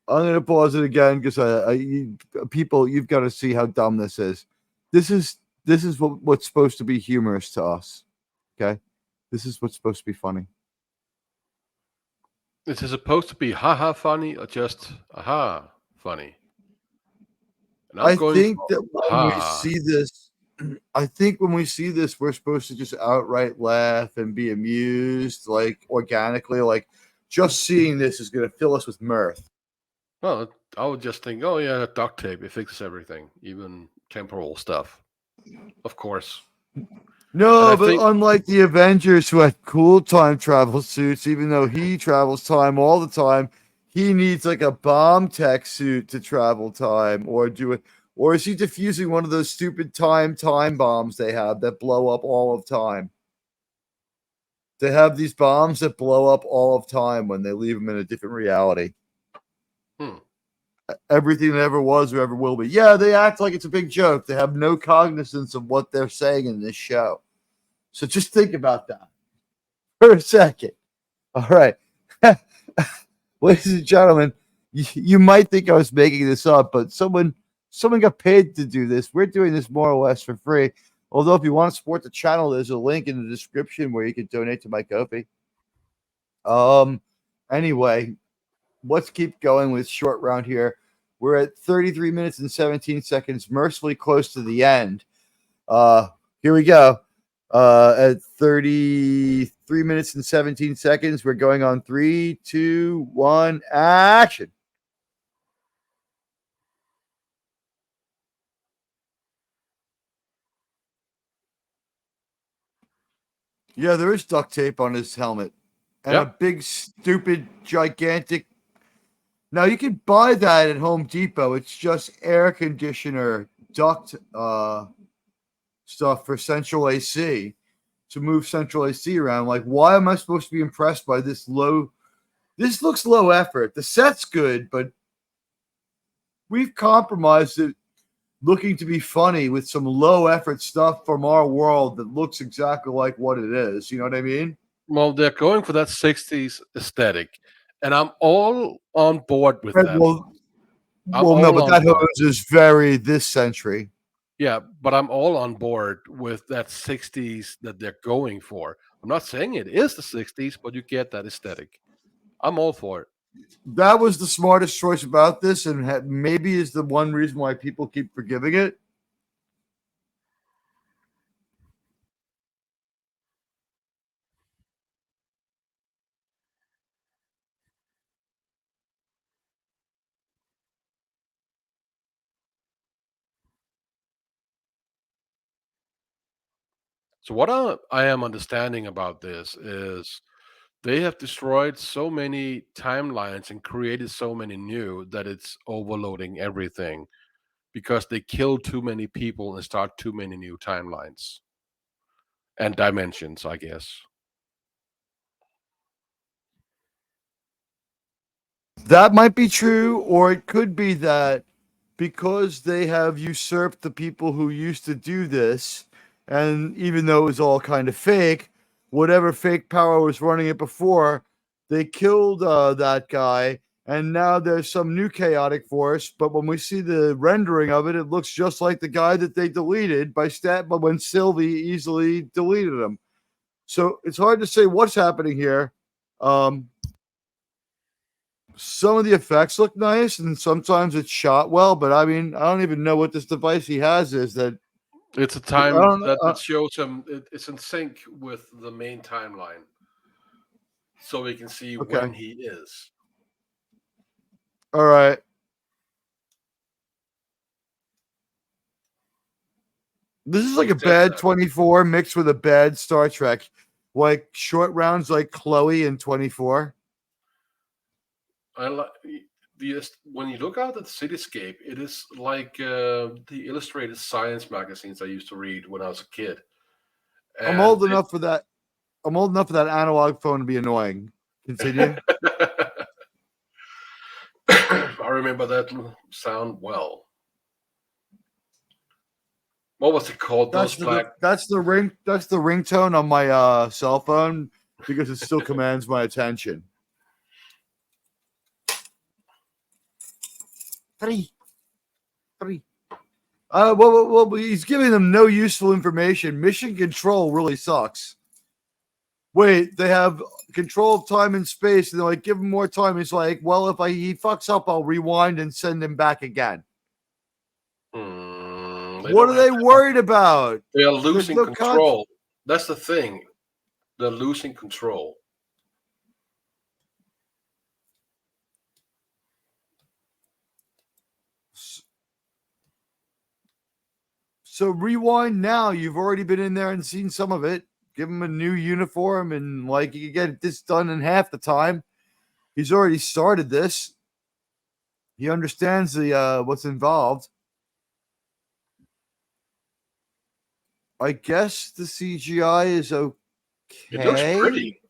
I'm gonna pause it again because people, you've got to see how dumb this is. This is what's supposed to be humorous to us. Okay, this is what's supposed to be funny. Is it supposed to be haha funny or just aha funny? And I think that when we aha. see this, when we see this, we're supposed to just outright laugh and be amused, like organically. Like just seeing this is going to fill us with mirth. Well, I would just think, oh yeah, duct tape, it fixes everything, even temporal stuff. Of course. No, but unlike the Avengers who had cool time travel suits, even though he travels time all the time, he needs like a bomb tech suit to travel time or do it. Or is he diffusing one of those stupid time bombs they have that blow up all of time? They have these bombs that blow up all of time when they leave them in a different reality. Everything that ever was or ever will be. Yeah, they act like it's a big joke. They have no cognizance of what they're saying in this show. So just think about that for a second. All right. Ladies and gentlemen, you might think I was making this up, but someone got paid to do this. We're doing this more or less for free. Although if you want to support the channel, there's a link in the description where you can donate to my Ko-fi. Anyway, let's keep going with short round here. We're at 33 minutes and 17 seconds, mercifully close to the end. Here we go. At 33 minutes and 17 seconds, we're going on 3, 2, 1, action. Yeah, there is duct tape on his helmet. And a big, stupid, gigantic. Now, you can buy that at Home Depot. It's just air conditioner duct stuff for central AC to move central AC around. Like, why am I supposed to be impressed by this low? This looks low effort. The set's good, but we've compromised it looking to be funny with some low effort stuff from our world that looks exactly like what it is. You know what I mean? Well, they're going for that 60s aesthetic, and I'm all on board with that. Well, no, but that hose is very this century. Yeah, but I'm all on board with that 60s that they're going for. I'm not saying it is the 60s, but you get that aesthetic. I'm all for it. That was the smartest choice about this, and maybe is the one reason why people keep forgiving it. So what I am understanding about this is they have destroyed so many timelines and created so many new that it's overloading everything because they kill too many people and start too many new timelines and dimensions, I guess. That might be true, or it could be that because they have usurped the people who used to do this, and even though it was all kind of fake, whatever fake power was running it before, they killed that guy, And now there's some new chaotic force, but when we see the rendering of it, it looks just like the guy that they deleted but when Sylvie easily deleted him. So it's hard to say what's happening here. Some of the effects look nice, and sometimes it's shot well, but I mean, I don't even know what this device he has is that. It's a I time don't that know. it shows him. It's in sync with the main timeline, so we can see Okay. when he is. All right. This is like a bad 24 mixed with a bad Star Trek. Like short rounds like Chloe in 24. I like when you look out at the cityscape, it is like the illustrated science magazines I used to read when I was a kid. I'm old enough for that. I'm old enough for that analog phone to be annoying. Continue. I remember that sound well. What was it called? That's the ringtone on my cell phone because it still commands my attention. Three. Well, he's giving them no useful information. Mission control really sucks. Wait, they have control of time and space, and they're like, give him more time. He's like, well, if he fucks up, I'll rewind and send him back again. What are they worried about? They are losing control. That's the thing. They're losing control. So rewind now. You've already been in there and seen some of it. Give him a new uniform and like you can get this done in half the time. He's already started this. He understands the what's involved. I guess the CGI is okay. It looks pretty.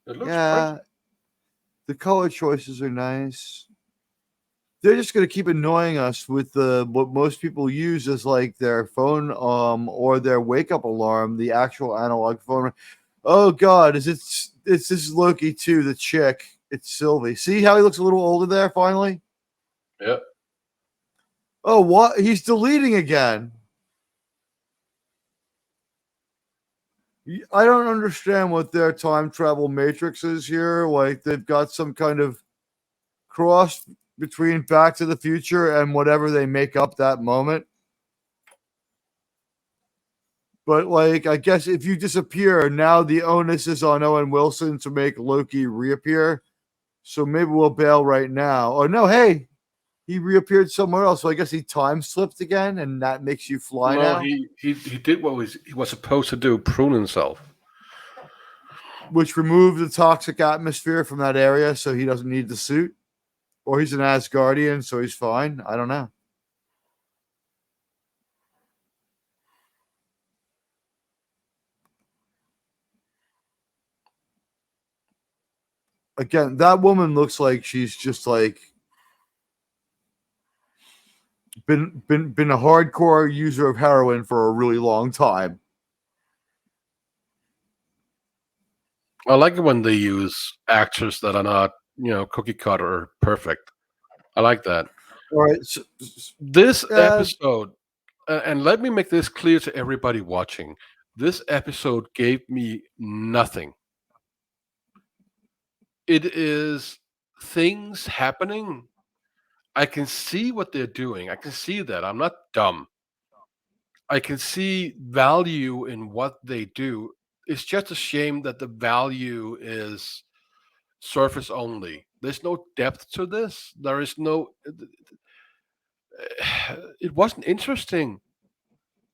Pretty. The color choices are nice. They're just going to keep annoying us with what most people use as like their phone or their wake up alarm, the actual analog phone. Oh God, it's this Loki too, the chick. It's Sylvie. See how he looks a little older there finally? Yep. Oh, what? He's deleting again. I don't understand what their time travel matrix is here. Like they've got some kind of cross between Back to the Future and whatever they make up that moment. But like, I guess if you disappear, now the onus is on Owen Wilson to make Loki reappear. So maybe we'll bail right now. Oh no, hey, he reappeared somewhere else. So I guess he time slipped again, and that makes you fly now. He did what he was supposed to do, prune himself. Which removed the toxic atmosphere from that area so he doesn't need the suit. Or he's an Asgardian, so he's fine. I don't know. Again, that woman looks like she's just like been a hardcore user of heroin for a really long time. I like it when they use actors that are not, cookie cutter or perfect. I like that. All right. So, this episode, and let me make this clear to everybody watching, this episode gave me nothing. It is things happening. I can see what they're doing. I can see that. I'm not dumb. I can see value in what they do. It's just a shame that the value is surface only. There's no depth to this. There is no. It wasn't interesting.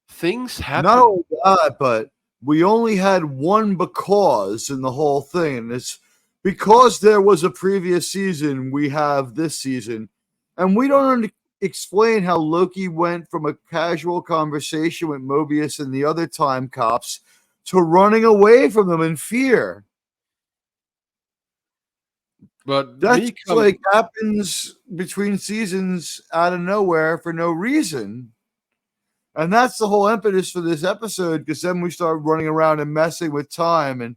Things happen. Not only that, but we only had one because in the whole thing. And it's because there was a previous season, we have this season. And we don't explain how Loki went from a casual conversation with Mobius and the other time cops to running away from them in fear. But that's like happens between seasons out of nowhere for no reason. And that's the whole impetus for this episode, because then we start running around and messing with time. And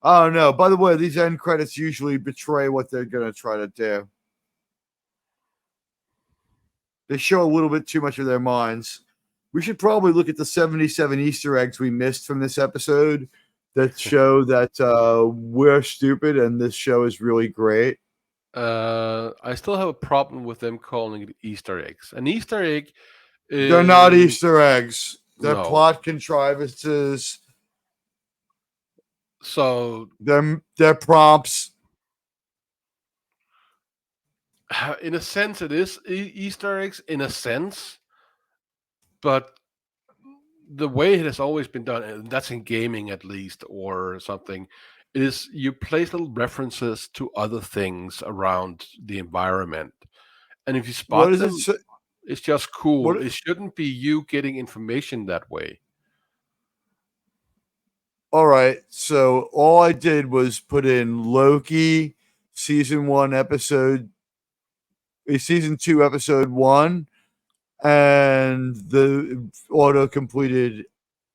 I don't know. By the way, these end credits usually betray what they're going to try to do. They show a little bit too much of their minds. We should probably look at the 77 Easter eggs we missed from this episode that show that we're stupid and this show is really great. I still have a problem with them calling it Easter eggs. An Easter egg is... They're not Easter eggs. They're No. plot contrivances. So they're prompts. In a sense, it is Easter eggs, in a sense. But the way it has always been done, and that's in gaming at least, or something, is you place little references to other things around the environment. And if you spot them, it's just cool. It shouldn't be you getting information that way. All right. So all I did was put in Loki season 2, episode 1, and the auto-completed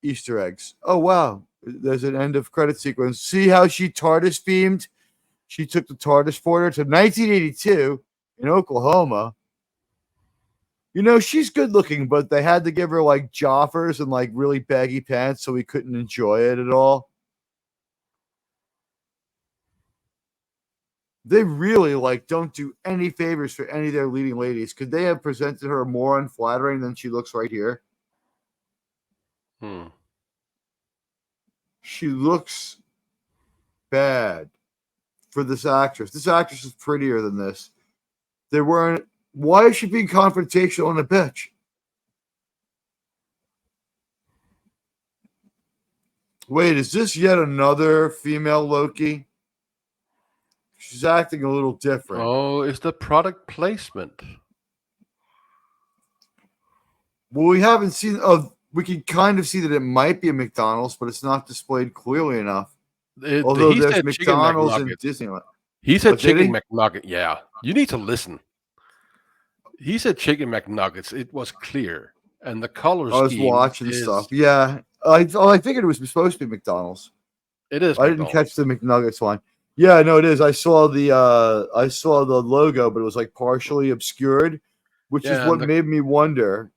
Easter eggs. Oh, wow. There's an end of credit sequence. See how she TARDIS beamed? She took the TARDIS porter to 1982 in Oklahoma. You know, she's good looking, but they had to give her like joffers and like really baggy pants so we couldn't enjoy it at all. They really don't do any favors for any of their leading ladies. Could they have presented her more unflattering than she looks right here? She looks bad for this actress. This actress is prettier than this. They weren't. Why is she being confrontational and a bitch? Wait, is this yet another female Loki? She's acting a little different. Oh, it's the product placement. Well, we haven't seen. We can kind of see that it might be a McDonald's, but it's not displayed clearly enough. Although there's McDonald's and Disneyland. He said chicken McNugget. Yeah, you need to listen. He said chicken McNuggets. It was clear, and the color scheme. I was watching stuff. Yeah, I figured it was supposed to be McDonald's. It is. I didn't catch the McNuggets one. Yeah, no, it is. I saw the logo, but it was like partially obscured, which is what made me wonder.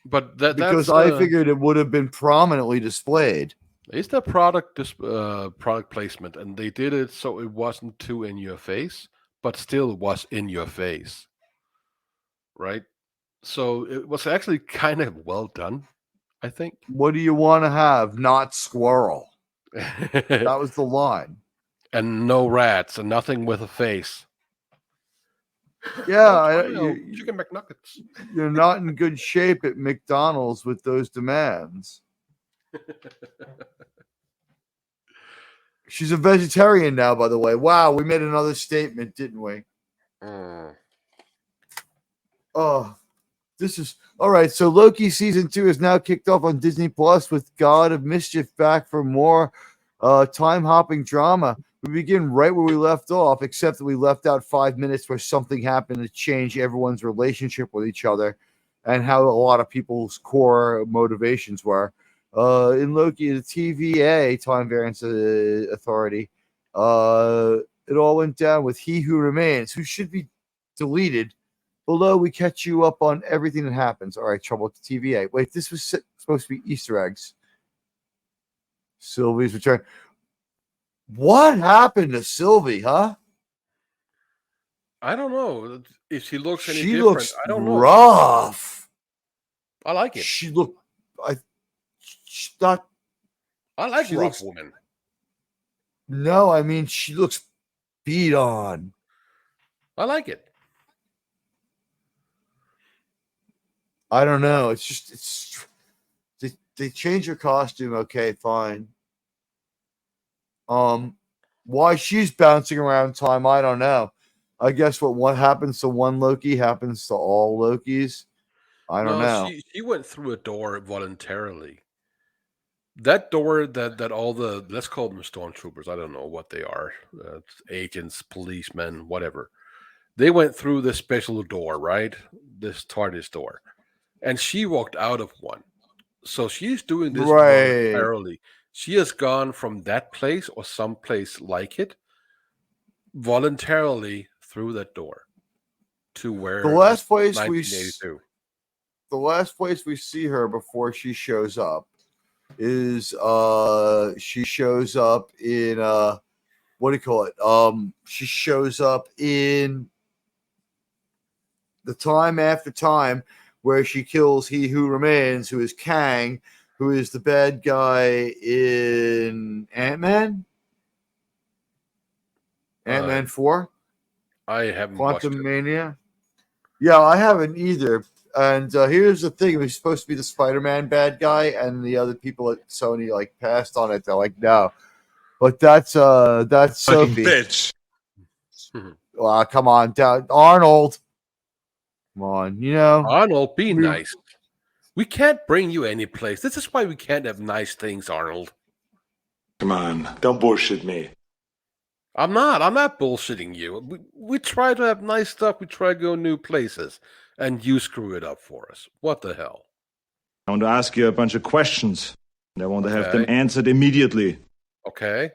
But because I figured it would have been prominently displayed. It's the product placement, and they did it so it wasn't too in your face, but still was in your face, right? So it was actually kind of well done, I think. What do you want to have? Not squirrel. That was the line. And no rats, and nothing with a face. Yeah, chicken McNuggets. You're not in good shape at McDonald's with those demands. She's a vegetarian now, by the way. Wow, we made another statement, didn't we? Oh, this is all right. So Loki season 2 is now kicked off on Disney Plus with God of Mischief back for more time hopping drama. We begin right where we left off, except that we left out 5 minutes where something happened to change everyone's relationship with each other and how a lot of people's core motivations were. In Loki, the TVA, Time Variance Authority, it all went down with He Who Remains, who should be deleted. Below, we catch you up on everything that happens. All right, trouble with the TVA. Wait, this was supposed to be Easter eggs. Sylvie's return. What happened to Sylvie, huh? I don't know if she looks any different. She looks I don't know. Rough. I like it. She looked. She's not. I like rough women. No, I mean she looks beat on. I like it. I don't know. It's just they change her costume. Okay, fine. Why she's bouncing around time, I don't know. I guess what happens to one Loki happens to all Lokis. I don't know. She went through a door voluntarily. That door that all the, let's call them stormtroopers, I don't know what they are, agents, policemen, whatever. They went through this special door, right? This TARDIS door. And she walked out of one. So she's doing this voluntarily. She has gone from that place or someplace like it voluntarily through that door to where The last place 1982. the last place we see her before she shows up is she shows up in what do you call it? She shows up in the Time After Time where she kills He Who Remains, who is Kang, who is the bad guy in Ant-Man. Ant-Man 4. I haven't watched Quantum it. Mania. Yeah, I haven't either. And here's the thing: it was supposed to be the Spider-Man bad guy, and the other people at Sony like passed on it. They're like, no, but that's Sophie. Bitch. Come on, Arnold. Come on, Arnold, be we- nice. We can't bring you any place. This is why we can't have nice things, Arnold. Come on, don't bullshit me. I'm not bullshitting you. We try to have nice stuff. We try to go new places, and you screw it up for us. What the hell? I want to ask you a bunch of questions, and I want to have them Okay. answered immediately. Okay.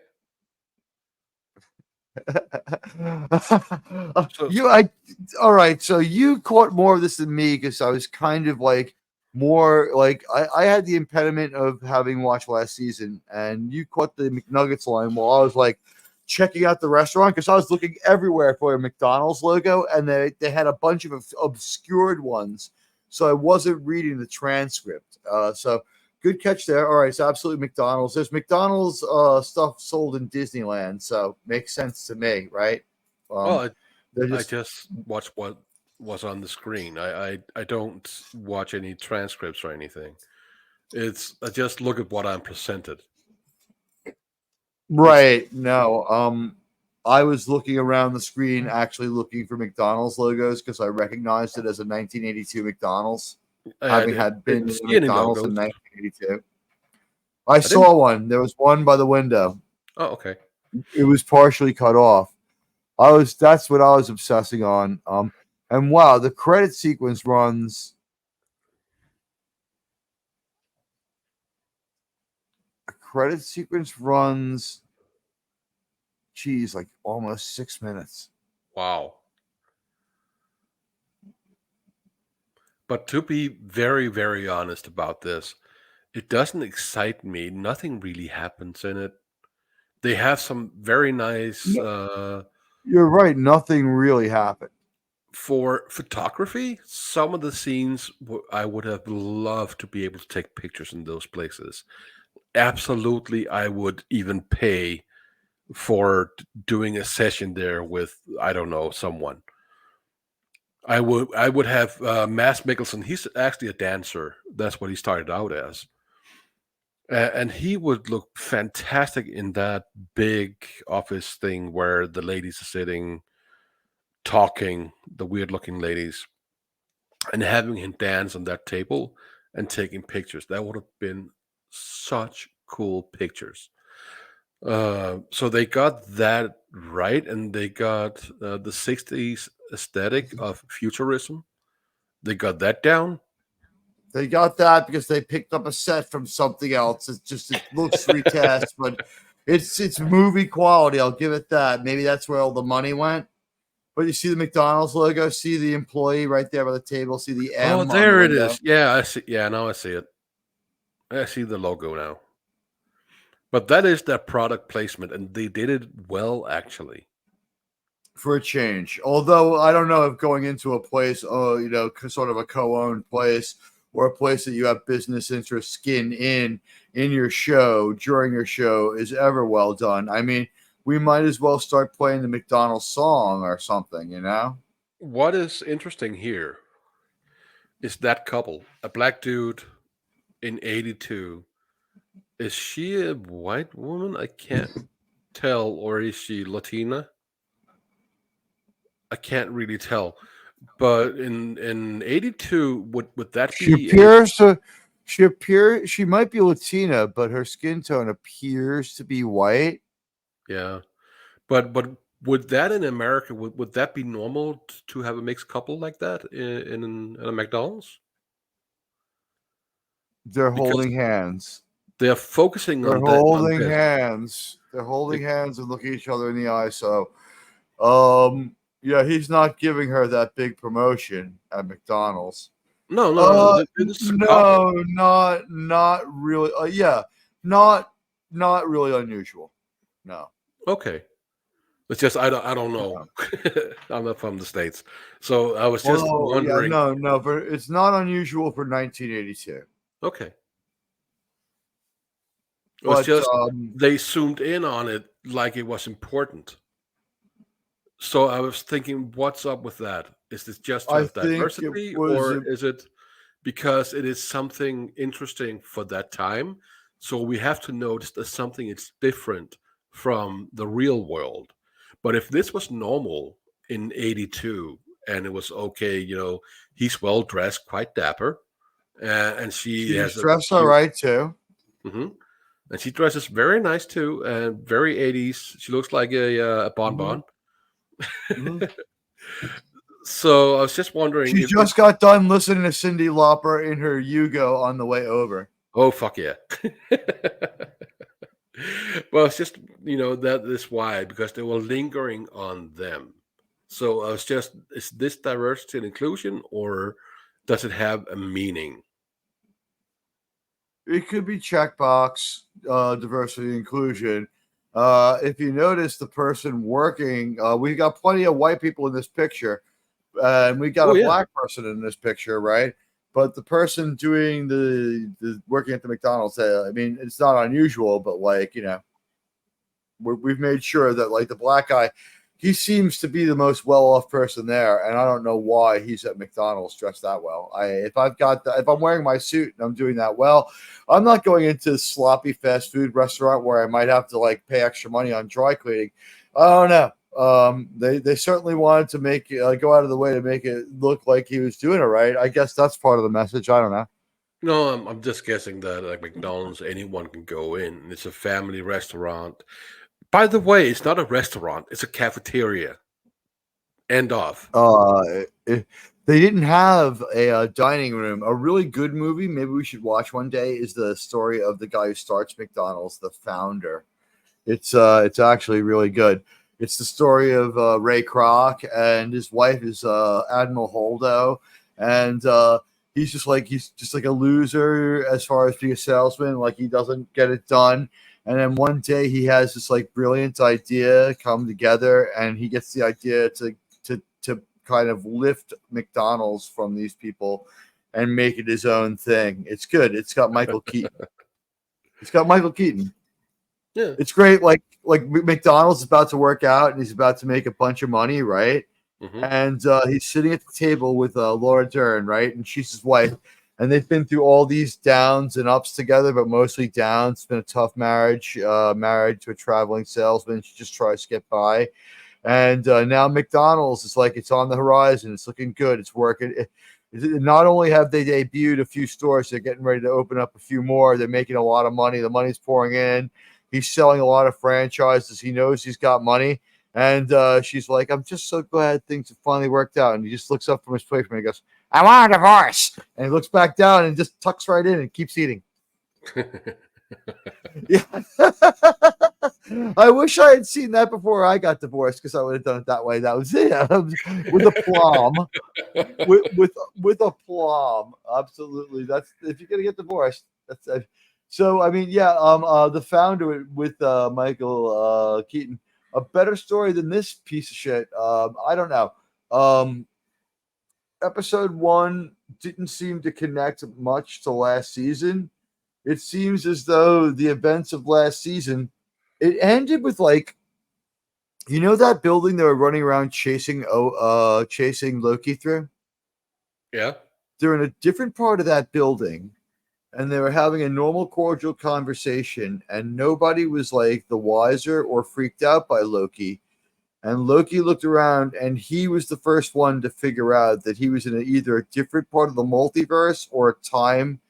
All right. So you caught more of this than me because I was kind of like more like I had the impediment of having watched last season, and you caught the McNuggets line while I was like checking out the restaurant because I was looking everywhere for a McDonald's logo, and they had a bunch of obscured ones, so I wasn't reading the transcript. So good catch there. All right, it's absolutely McDonald's. There's McDonald's stuff sold in Disneyland, so makes sense to me, right? Well, I just watch what was on the screen. I don't watch any transcripts or anything. I just look at what I'm presented. Right. No. I was looking around the screen, actually looking for McDonald's logos because I recognized it as a 1982 McDonald's, having had been didn't to see any McDonald's in logos. 1982. I saw one. There was one by the window. Oh, okay. It was partially cut off. That's what I was obsessing on. And wow, the credit sequence runs. Geez, like almost 6 minutes. Wow. But to be very, very honest about this, it doesn't excite me. Nothing really happens in it. They have some very nice You're right. Nothing really happened. for photography. Some of the scenes I would have loved to be able to take pictures in those places. Absolutely, I would even pay for doing a session there with, I don't know, someone. I would have Mads Mikkelsen. He's actually a dancer. That's what he started out as. And he would look fantastic in that big office thing where the ladies are sitting, talking, the weird looking ladies, and having him dance on that table and taking pictures. That would have been such cool pictures. So they got that right, and they got the 60s aesthetic of futurism. They got that down. They got that because they picked up a set from something else. It looks retest, but it's movie quality. I'll give it that. Maybe that's where all the money went. But you see the McDonald's logo, see the employee right there by the table, see the M. Oh, there it is. Yeah, I see. Yeah, now I see it. I see the logo now. But that is their product placement, and they did it well, actually. For a change. Although I don't know if going into a place, sort of a co-owned place or a place that you have business interest skin in your show, during your show, is ever well done. I mean, we might as well start playing the McDonald's song or something, What is interesting here is that couple, a black dude in 82. Is she a white woman? I can't tell. Or is she Latina? I can't really tell. But in 82, would that be she might be Latina, but her skin tone appears to be white. Yeah. But would that in America, would that be normal to have a mixed couple like that in a McDonald's? They're Because holding hands. they're focusing They're on that. holding hands. They're holding hands and looking each other in the eye. So, Yeah, he's not giving her that big promotion at McDonald's. No. This is a couple. No, not really. Yeah, not really unusual. No. Okay. It's just I don't know. I'm not from the States, so I was just Oh, yeah, wondering. no, but it's not unusual for 1982. Okay. It was But just they zoomed in on it like it was important. So I was thinking, what's up with that? Is this just to I have think it diversity, was or is it because it is something interesting for that time? So we have to notice that something is different from the real world. But if this was normal in '82 and it was okay, he's well dressed, quite dapper, and she she's has a dressed all cute. right too. Mhm. And she dresses very nice too, and very 80s. She looks like a bonbon. Mhm. So I was just wondering She if just got done listening to Cyndi Lauper in her Yugo on the way over. oh fuck yeah. Well, it's just that is why because they were lingering on them. So I was just is this diversity and inclusion or does it have a meaning? It could be checkbox, diversity and inclusion. If you notice the person working, we got plenty of white people in this picture, and we got Oh a yeah. black person in this picture, right? But the person doing the working at the McDonald's, I mean, it's not unusual, but like we've made sure that like the black guy, he seems to be the most well-off person there, and I don't know why he's at McDonald's dressed that well. If I'm wearing my suit and I'm doing that well, I'm not going into a sloppy fast food restaurant where I might have to like pay extra money on dry cleaning. I don't know. They certainly wanted to make go out of the way to make it look like he was doing it right. I guess that's part of the message. I don't know. No, I'm just guessing that like McDonald's, anyone can go in. It's a family restaurant. By the way, it's not a restaurant; it's a cafeteria. End of. They didn't have a dining room. A really good movie, maybe we should watch one day, is the story of the guy who starts McDonald's, the founder. It's actually really good. It's the story of Ray Kroc, and his wife is Admiral Holdo, and he's just like a loser as far as being a salesman. Like he doesn't get it done. And then one day he has this like brilliant idea come together, and he gets the idea to kind of lift McDonald's from these people and make it his own thing. It's good. It's got Michael Keaton. Yeah. It's great. Like McDonald's is about to work out and he's about to make a bunch of money, right? Hmm. And he's sitting at the table with Laura Dern, right? And she's his wife. And they've been through all these downs and ups together, but mostly downs. It's been a tough marriage. Married to a traveling salesman. She just tries to get by. And now McDonald's is like it's on the horizon. It's looking good. It's working. Not only have they debuted a few stores, they're getting ready to open up a few more. They're making a lot of money. The money's pouring in. He's selling a lot of franchises. He knows he's got money. And she's like, I'm just so glad things have finally worked out. And he just looks up from his plate and he goes, I want a divorce. And he looks back down and just tucks right in and keeps eating. Yeah. I wish I had seen that before I got divorced because I would have done it that way. That was it. With aplomb. with aplomb. Absolutely. That's if you're gonna get divorced. That's it. So I mean, yeah, the founder with Michael Keaton, a better story than this piece of shit. I don't know. Episode 1 didn't seem to connect much to last season. It seems as though the events of last season, it ended with like, that building they were running around chasing Loki through? Yeah. They're in a different part of that building and they were having a normal cordial conversation and nobody was like the wiser or freaked out by Loki. And Loki looked around and he was the first one to figure out that he was in either a different part of the multiverse or time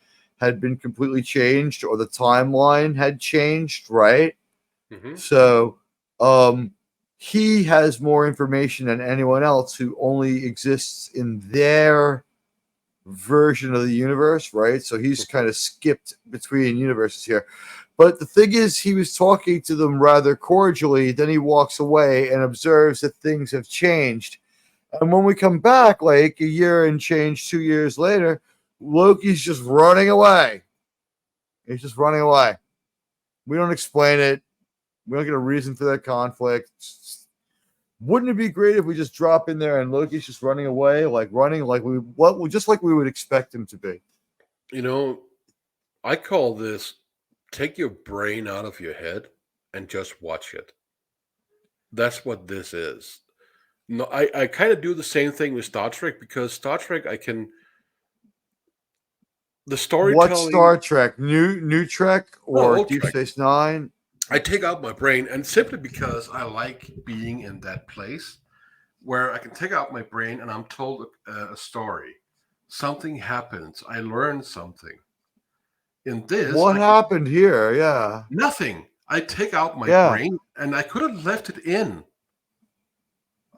had been completely changed or the timeline had changed, right? Hmm. So he has more information than anyone else who only exists in their version of the universe, right? So he's kind of skipped between universes here. But the thing is, he was talking to them rather cordially. Then he walks away and observes that things have changed. And when we come back, like a year and change, 2 years later, Loki's just running away. He's just running away. We don't explain it. We don't get a reason for that conflict. Wouldn't it be great if we just drop in there and Loki's just running away, just like we would expect him to be? You know, I call this take your brain out of your head and just watch it. That's what this is. No, I kind of do the same thing with Star Trek because Star Trek the storytelling. What Star Trek? New Trek or old Deep Trek. Space Nine? I take out my brain, and simply because I like being in that place where I can take out my brain and I'm told a story. Something happens. I learn something. In this, What happened here? Yeah. Nothing. I take out my brain, and I could have left it in.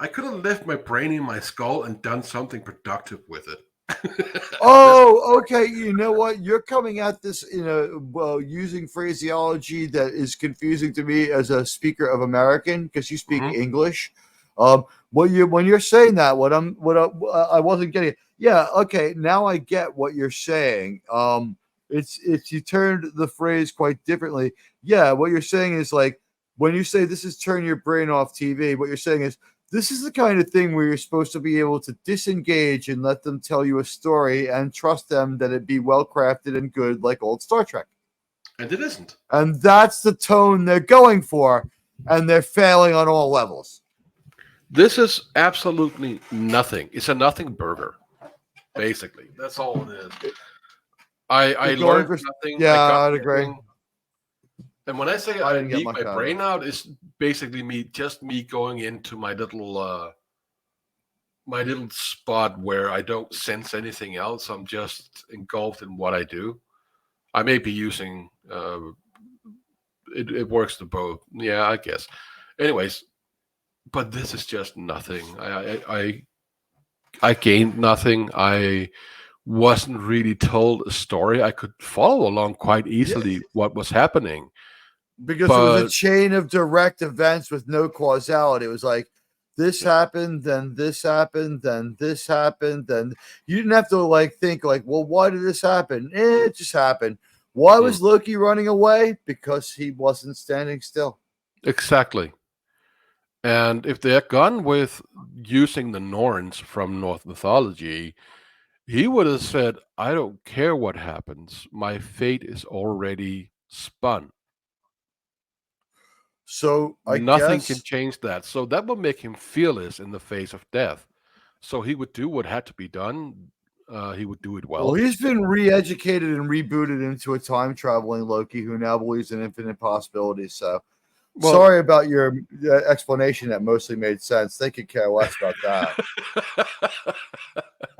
I could have left my brain in my skull and done something productive with it. Oh, okay. You know what? You're coming at this using phraseology that is confusing to me as a speaker of American because you speak English. When you're saying that, I wasn't getting it. Yeah, okay. Now I get what you're saying. It's you turned the phrase quite differently. Yeah, what you're saying is like when you say this is turn your brain off TV. What you're saying is this is the kind of thing where you're supposed to be able to disengage and let them tell you a story and trust them that it be well crafted and good like old Star Trek. And it isn't. And that's the tone they're going for, and they're failing on all levels. This is absolutely nothing. It's a nothing burger, basically. That's all it is. I learned nothing. Yeah, I'd agree. And when I say I leak my brain out, it's basically me going into my little spot where I don't sense anything else. I'm just engulfed in what I do. I may be using it works to both. Yeah, I guess. Anyways, but this is just nothing. I gained nothing. I wasn't really told a story. I could follow along quite easily what was happening. Because it was a chain of direct events with no causality. It was like this happened, then this happened, then this happened, then you didn't have to think well, why did this happen? It just happened. Why was Loki running away? Because he wasn't standing still. Exactly. And if they're gone with using the Norns from Norse mythology, he would have said, I don't care what happens. My fate is already spun. So nothing can change that. So that would make him fearless in the face of death. So he would do what had to be done. He would do it well. Well, he's been re-educated and rebooted into a time-traveling Loki who now believes in infinite possibilities. So sorry about your explanation that mostly made sense. They could care less about that.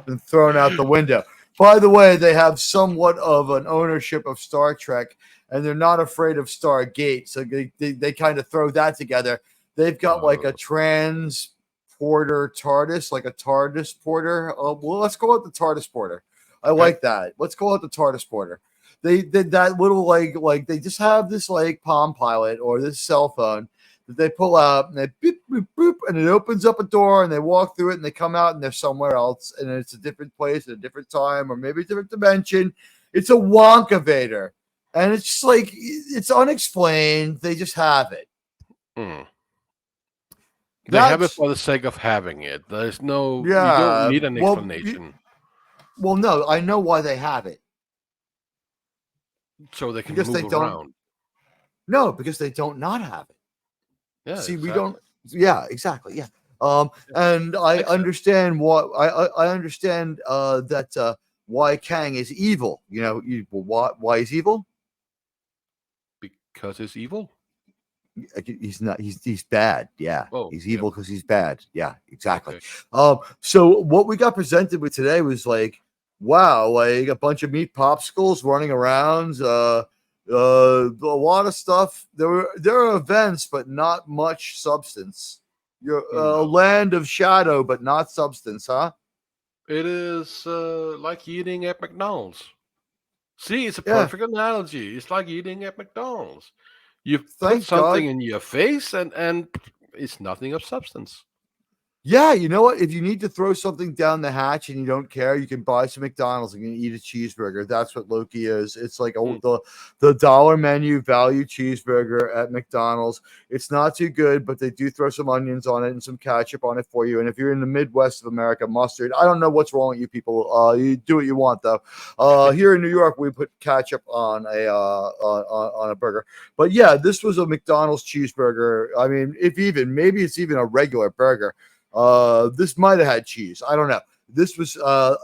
Been thrown out the window. By the way, they have somewhat of an ownership of Star Trek, and they're not afraid of Stargate. So they kind of throw that together. They've got like a transporter TARDIS, like a TARDIS porter. Well, let's call it the TARDIS porter. I like that. Let's call it the TARDIS porter. They did that little like they just have this like Palm Pilot or this cell phone that they pull out and they beep, boop, boop, and it opens up a door and they walk through it and they come out and they're somewhere else and it's a different place at a different time or maybe a different dimension. It's a Wonkavator. And it's just like, it's unexplained. They just have it. They have it for the sake of having it. There's no, you don't need an explanation. Well, no, I know why they have it. So they can move around. No, because they don't not have it. Yeah. See, we don't. Yeah, exactly. Yeah. And I understand what I understand that why Kang is evil. You know, why he's evil? Because he's evil. He's not. He's bad. Yeah. He's evil because he's bad. Yeah. Exactly. Okay. So what we got presented with today was like, wow, like a bunch of meat popsicles running around. A lot of stuff. There are events, but not much substance. You're a land of shadow, but not substance, huh? It is like eating at McDonald's. See, it's a perfect analogy. It's like eating at McDonald's. You put something in your face, and it's nothing of substance. Yeah, you know what? If you need to throw something down the hatch and you don't care, you can buy some McDonald's and you can eat a cheeseburger. That's what Loki is. It's like the dollar menu value cheeseburger at McDonald's. It's not too good, but they do throw some onions on it and some ketchup on it for you. And if you're in the Midwest of America, mustard. I don't know what's wrong with you people. You do what you want though. Here in New York, we put ketchup on a burger. But yeah, this was a McDonald's cheeseburger. I mean, maybe it's even a regular burger. This might have had cheese. I don't know. This was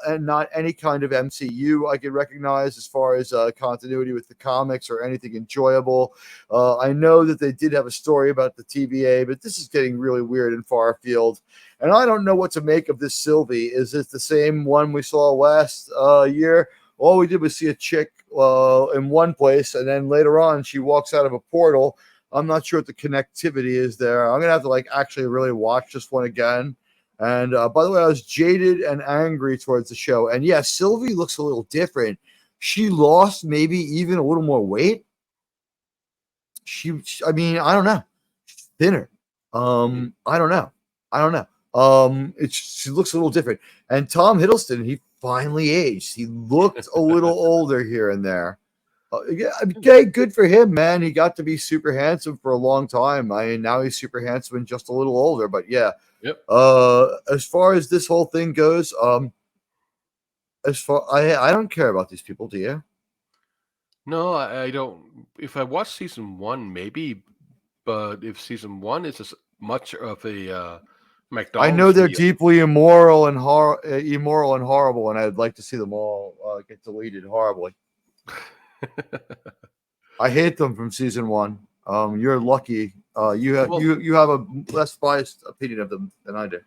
and not any kind of MCU I could recognize as far as continuity with the comics or anything enjoyable. I know that they did have a story about the TVA, but this is getting really weird and far afield. And I don't know what to make of this Sylvie. Is it the same one we saw last year? All we did was see a chick in one place, and then later on she walks out of a portal. I'm not sure what the connectivity is there. I'm gonna have to actually really watch this one again. And by the way, I was jaded and angry towards the show. And yeah, Sylvie looks a little different. She lost maybe even a little more weight. I mean, I don't know. She's thinner. I don't know. She looks a little different. And Tom Hiddleston, he finally aged. He looked a little older here and there. Okay, good for him, man. He got to be super handsome for a long time. I mean, now he's super handsome and just a little older. But yeah, Yep. As far as this whole thing goes, I don't care about these people. Do you? No, I don't. If I watch season 1, maybe, but if season 1 is as much of a McDonald's, I know they're deal, deeply immoral and horrible, and I'd like to see them all get deleted horribly. I hate them from season 1. You're lucky. You have a less biased opinion of them than I do.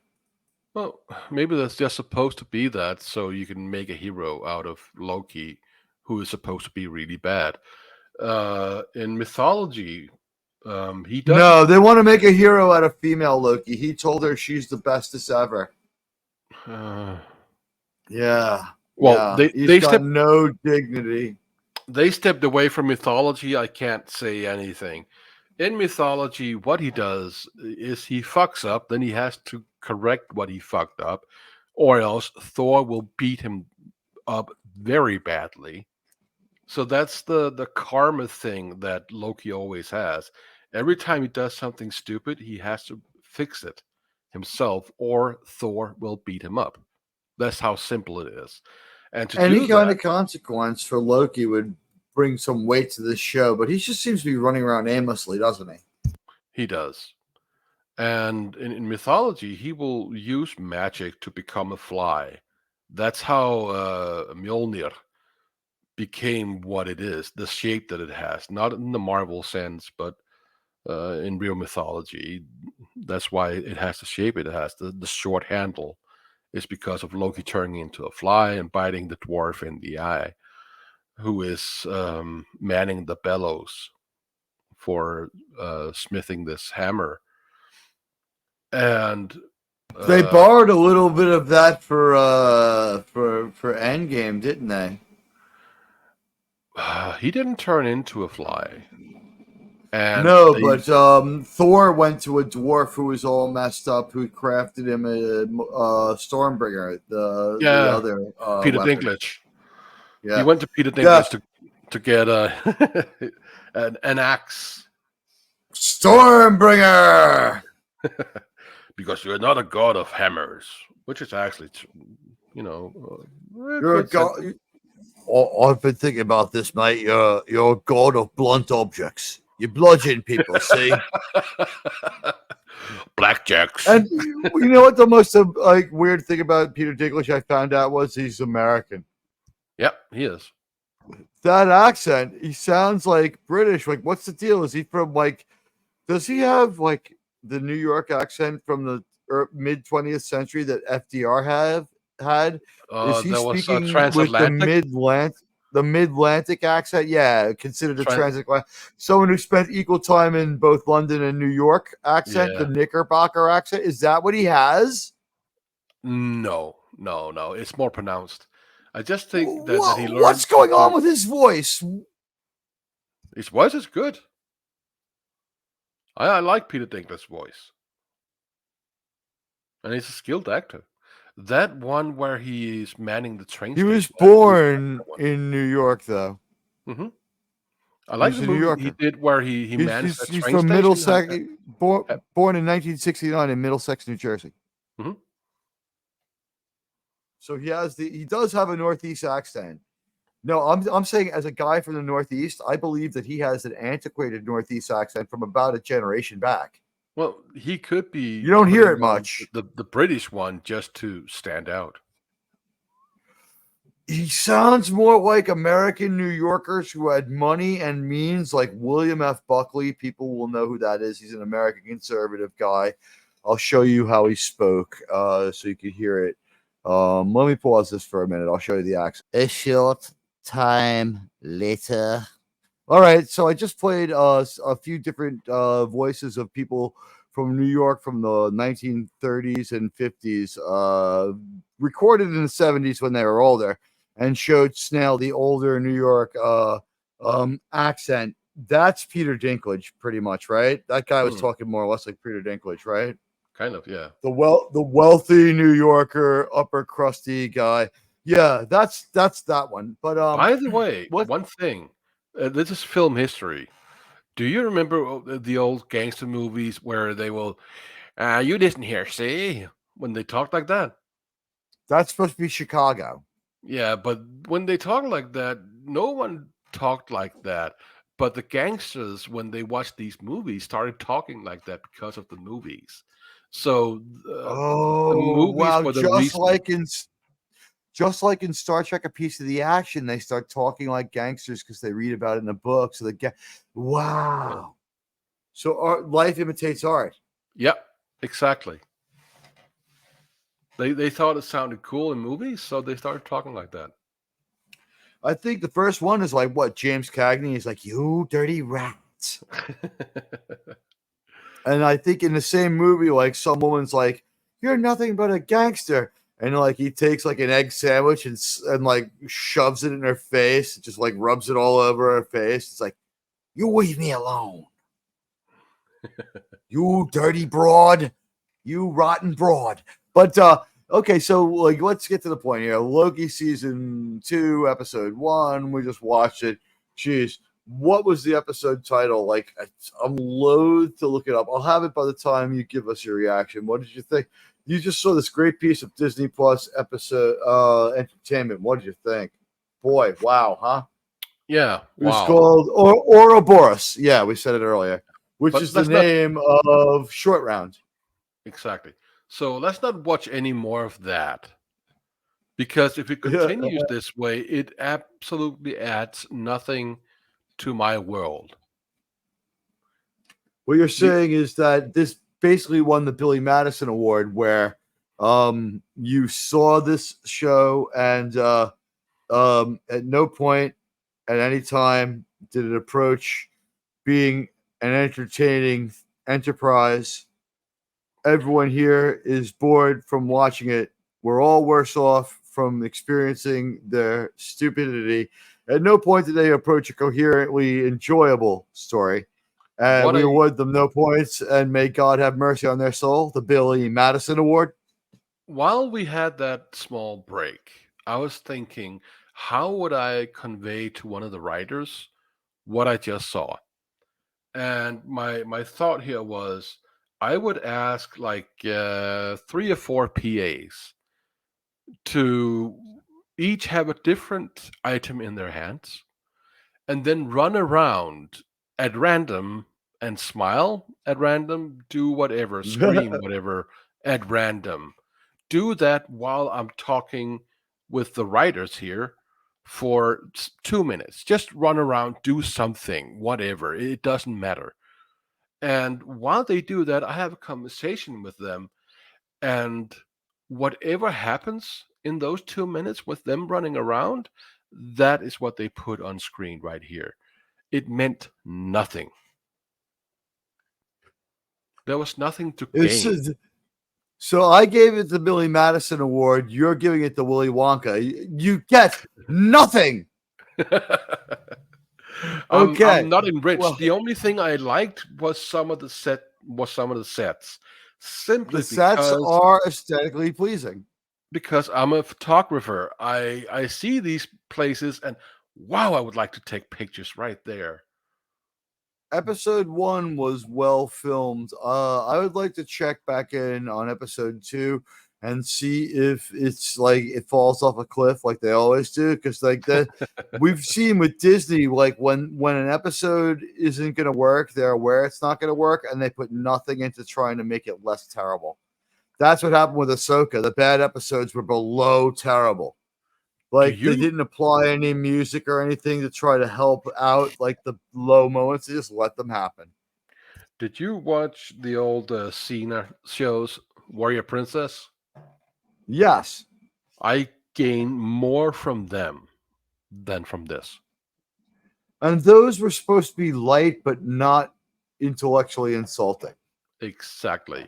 Well, maybe that's just supposed to be that, so you can make a hero out of Loki, who is supposed to be really bad. In mythology, he doesn't. No, they want to make a hero out of female Loki. He told her she's the bestest ever. Yeah. Well, yeah. they got stepped no dignity. they stepped away from mythology. I can't say anything. In mythology, what he does is he fucks up, then he has to correct what he fucked up, or else Thor will beat him up very badly. So that's the karma thing that Loki always has. Every time he does something stupid, he has to fix it himself, or Thor will beat him up. That's how simple it is. And to Any do kind that, of consequence for Loki would bring some weight to this show, but he just seems to be running around aimlessly, doesn't he? he does. And in mythology, he will use magic to become a fly. That's how Mjolnir became what it is, the shape that it has. Not in the Marvel sense, but in real mythology. That's why it has the shape it has. The short handle is because of Loki turning into a fly and biting the dwarf in the eye, who is manning the bellows for smithing this hammer. And They borrowed a little bit of that for Endgame, didn't they? He didn't turn into a fly. And no, but Thor went to a dwarf who was all messed up, who crafted him a Stormbringer, the other Peter weapon. Dinklage. Yeah. He went to Peter Dinklage to get an axe. Stormbringer! Because you're not a god of hammers, which is actually, you're a god. I've been thinking about this, mate. You're a god of blunt objects. You bludgeon people, see? Blackjacks. And you know what the most weird thing about Peter Dinklage I found out was he's American. Yep, he is. That accent, he sounds like British. Like, what's the deal? Is he from does he have the New York accent from the mid 20th century that FDR had? Is he speaking with the mid-Atlantic accent? Yeah, considered a transatlantic. Someone who spent equal time in both London and New York accent, the Knickerbocker accent. Is that what he has? No. It's more pronounced. I just think that he learned. What's going on with his voice? His voice is good. I like Peter Dinklage's voice. and he's a skilled actor. That one where he's manning the train He was station. born in New York, though. Mm-hmm. I like He's the a New movie he Yorker. did where he mans that He's train from station. Middlesex, born in 1969 in Middlesex, New Jersey. Mhm. So he does have a Northeast accent. No, I'm saying as a guy from the Northeast, I believe that he has an antiquated Northeast accent from about a generation back. Well, he could be. You don't hear it putting on much. The British one just to stand out. He sounds more like American New Yorkers who had money and means, like William F. Buckley. People will know who that is. He's an American conservative guy. I'll show you how he spoke so you can hear it. Let me pause this for a minute. I'll show you the accent. A short time later. All right, so I just played a few different voices of people from New York from the 1930s and 50s, recorded in the 70s when they were older, and showed Snail the older New York accent. That's Peter Dinklage, pretty much, right? That guy was talking more or less like Peter Dinklage, right? Kind of, yeah. The wealthy New Yorker, upper crusty guy. Yeah, that's that one. But By the way, what? one thing. This is film history. Do you remember the old gangster movies where they will, you listen here, see? When they talk like that? That's supposed to be Chicago. Yeah, but when they talk like that, no one talked like that. But the gangsters, when they watched these movies, started talking like that because of the movies. So the Oh movies wow! were the reason. Just like in Star Trek: A Piece of the Action, they start talking like gangsters because they read about it in the book. So wow. Yeah. So life imitates art. Yep, exactly. They thought it sounded cool in movies, so they started talking like that. I think the first one is like what James Cagney is like, "You dirty rats," and I think in the same movie, like some woman's like, "You're nothing but a gangster." And like he takes like an egg sandwich and like shoves it in her face, just like rubs it all over her face. It's like, you leave me alone. You dirty broad, you rotten broad. But okay, so like let's get to the point here. Loki season 2, episode 1. We just watched it. Jeez, what was the episode title? Like, I'm loath to look it up. I'll have it by the time you give us your reaction. What did you think? You just saw this great piece of Disney Plus episode entertainment. What did you think? Boy, wow, huh? Yeah, It was wow. called Ouroboros. Yeah, we said it earlier, which But is the name of Short Round. Exactly. So let's not watch any more of that. Because if it continues this way, it absolutely adds nothing to my world. What you're saying is that this basically won the Billy Madison Award, where you saw this show and at no point at any time did it approach being an entertaining enterprise. Everyone here is bored from watching it. We're all worse off from experiencing their stupidity. At no point did they approach a coherently enjoyable story. We award them no points, and may God have mercy on their soul. The Billy Madison Award. While we had that small break, I was thinking, how would I convey to one of the writers what I just saw? And my thought here was, I would ask like 3 or 4 PAs to each have a different item in their hands and then run around at random and smile at random, do whatever, scream whatever at random. Do that while I'm talking with the writers here for 2 minutes. Just run around, do something, whatever. It doesn't matter. And while they do that, I have a conversation with them. And whatever happens in those 2 minutes with them running around, that is what they put on screen right here. It meant nothing. There was nothing to gain. So I gave it the Billy Madison Award. You're giving it the Willy Wonka. You get nothing. I'm not enriched. Well, the only thing I liked was some of the sets. simply The sets are aesthetically pleasing. because I'm a photographer. I see these places and wow, I would like to take pictures right there. Episode 1 was well filmed. I would like to check back in on episode 2 and see if it's like it falls off a cliff like they always do. Because like we've seen with Disney, like when an episode isn't going to work, they're aware it's not going to work, and they put nothing into trying to make it less terrible. That's what happened with Ahsoka. The bad episodes were below terrible. Like they didn't apply any music or anything to try to help out like the low moments. They just let them happen. Did you watch the old Cena shows, Warrior Princess? Yes. I gain more from them than from this. And those were supposed to be light, but not intellectually insulting. Exactly.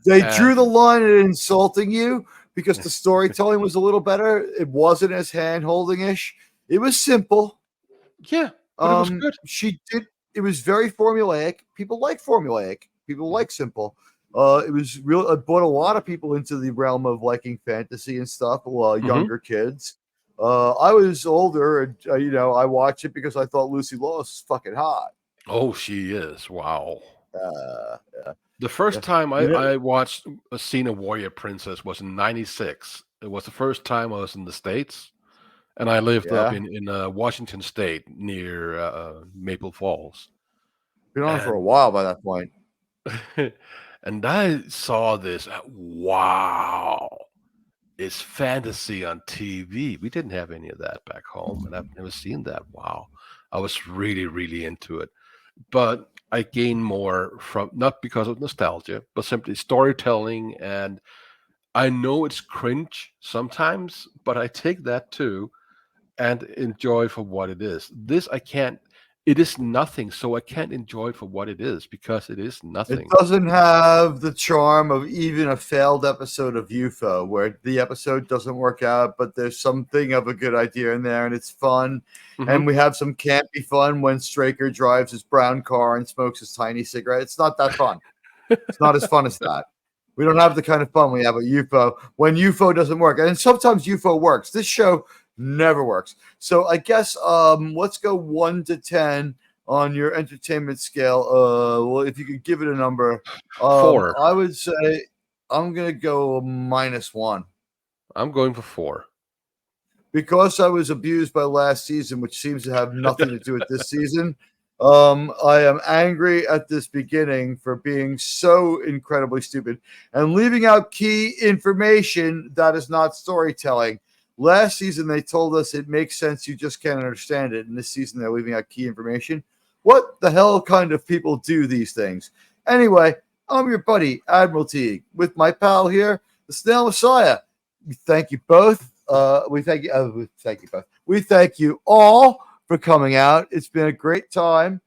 They drew the line at insulting you because the storytelling was a little better. It wasn't as hand-holding ish. It was simple. Yeah, but it was good. She did. It was very formulaic. People like formulaic. People like simple. It was real. It brought a lot of people into the realm of liking fantasy and stuff. Younger kids. I was older, and I watched it because I thought Lucy Lawless was fucking hot. Oh, she is. Wow. Yeah. The first time I watched a scene of Warrior Princess was in '96. It was the first time I was in the States, and I lived up in Washington State near Maple Falls. Been on for a while by that point. And I saw this. Wow. It's fantasy on TV. We didn't have any of that back home, and I've never seen that. Wow. I was really, really into it. But I gain more from, not because of nostalgia, but simply storytelling. And I know it's cringe sometimes, but I take that too and enjoy for what it is. This I can't, it is nothing, so I can't enjoy it for what it is because it is nothing. It doesn't have the charm of even a failed episode of UFO where the episode doesn't work out, but there's something of a good idea in there and it's fun. Mm-hmm. And we have some campy fun when Straker drives his brown car and smokes his tiny cigarette. It's not that fun. It's not as fun as that. We don't have the kind of fun we have at UFO when UFO doesn't work. And sometimes UFO works. This show never works. So I guess let's go 1 to 10 on your entertainment scale. Well, if you could give it a number, 4. I would say I'm gonna go -1. I'm going for 4. Because I was abused by last season, which seems to have nothing to do with this season. I am angry at this beginning for being so incredibly stupid and leaving out key information that is not storytelling. Last season, they told us it makes sense. You just can't understand it. And this season, they're leaving out key information. What the hell kind of people do these things? Anyway, I'm your buddy, Admiral Teag, with my pal here, the Snail Messiah. We thank you both. We thank you both. We thank you all for coming out. It's been a great time.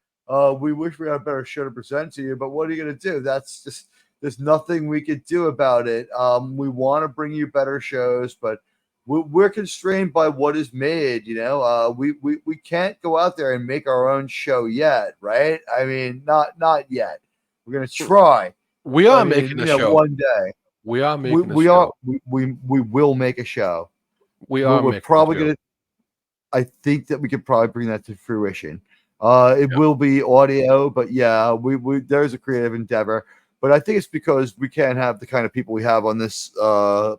We wish we had a better show to present to you, but what are you going to do? That's just, there's nothing we could do about it. We want to bring you better shows, but we're constrained by what is made. We can't go out there and make our own show yet, right? I mean, not yet. We're going to try. We are making a show one day. We are making a show. We will make a show. We're probably going to. I think that we could probably bring that to fruition. It will be audio, but yeah, we there's a creative endeavor. But I think it's because we can't have the kind of people we have on this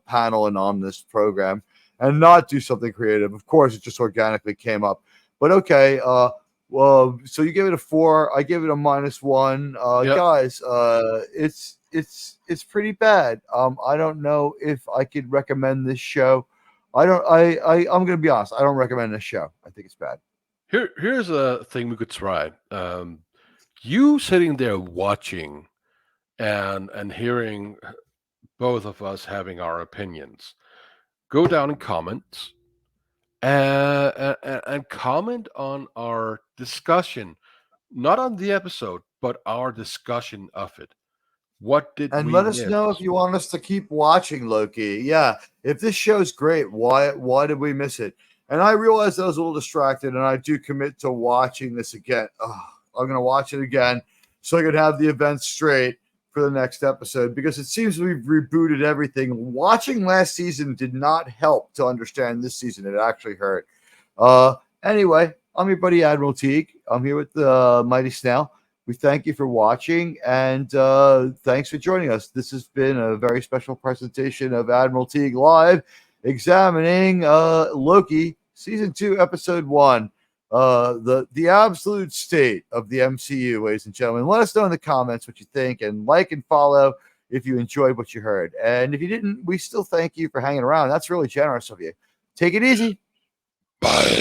panel and on this program and not do something creative. Of course, it just organically came up. But okay, well, so you give it a 4. I give it a -1. Guys, it's pretty bad. I don't know if I could recommend this show. I'm going to be honest. I don't recommend this show. I think it's bad. Here's a thing we could try. You sitting there watching and hearing both of us having our opinions. Go down in comments and comment on our discussion, not on the episode, but our discussion of it. What did and we let us miss? know if you want us to keep watching Loki. Yeah, if this show's great, why did we miss it? And I realized I was a little distracted, and I do commit to watching this again. I'm going to watch it again so I can have the events straight for the next episode because it seems we've rebooted everything. Watching last season did not help to understand this season. It actually hurt. Anyway, I'm your buddy Admiral Teag. I'm here with the Mighty Snail. We thank you for watching and thanks for joining us. This has been a very special presentation of Admiral Teag Live, examining Loki Season 2, Episode 1. The absolute state of the MCU, ladies and gentlemen. Let us know in the comments what you think, and like and follow if you enjoyed what you heard. And if you didn't, we still thank you for hanging around. That's really generous of you. Take it easy. Bye.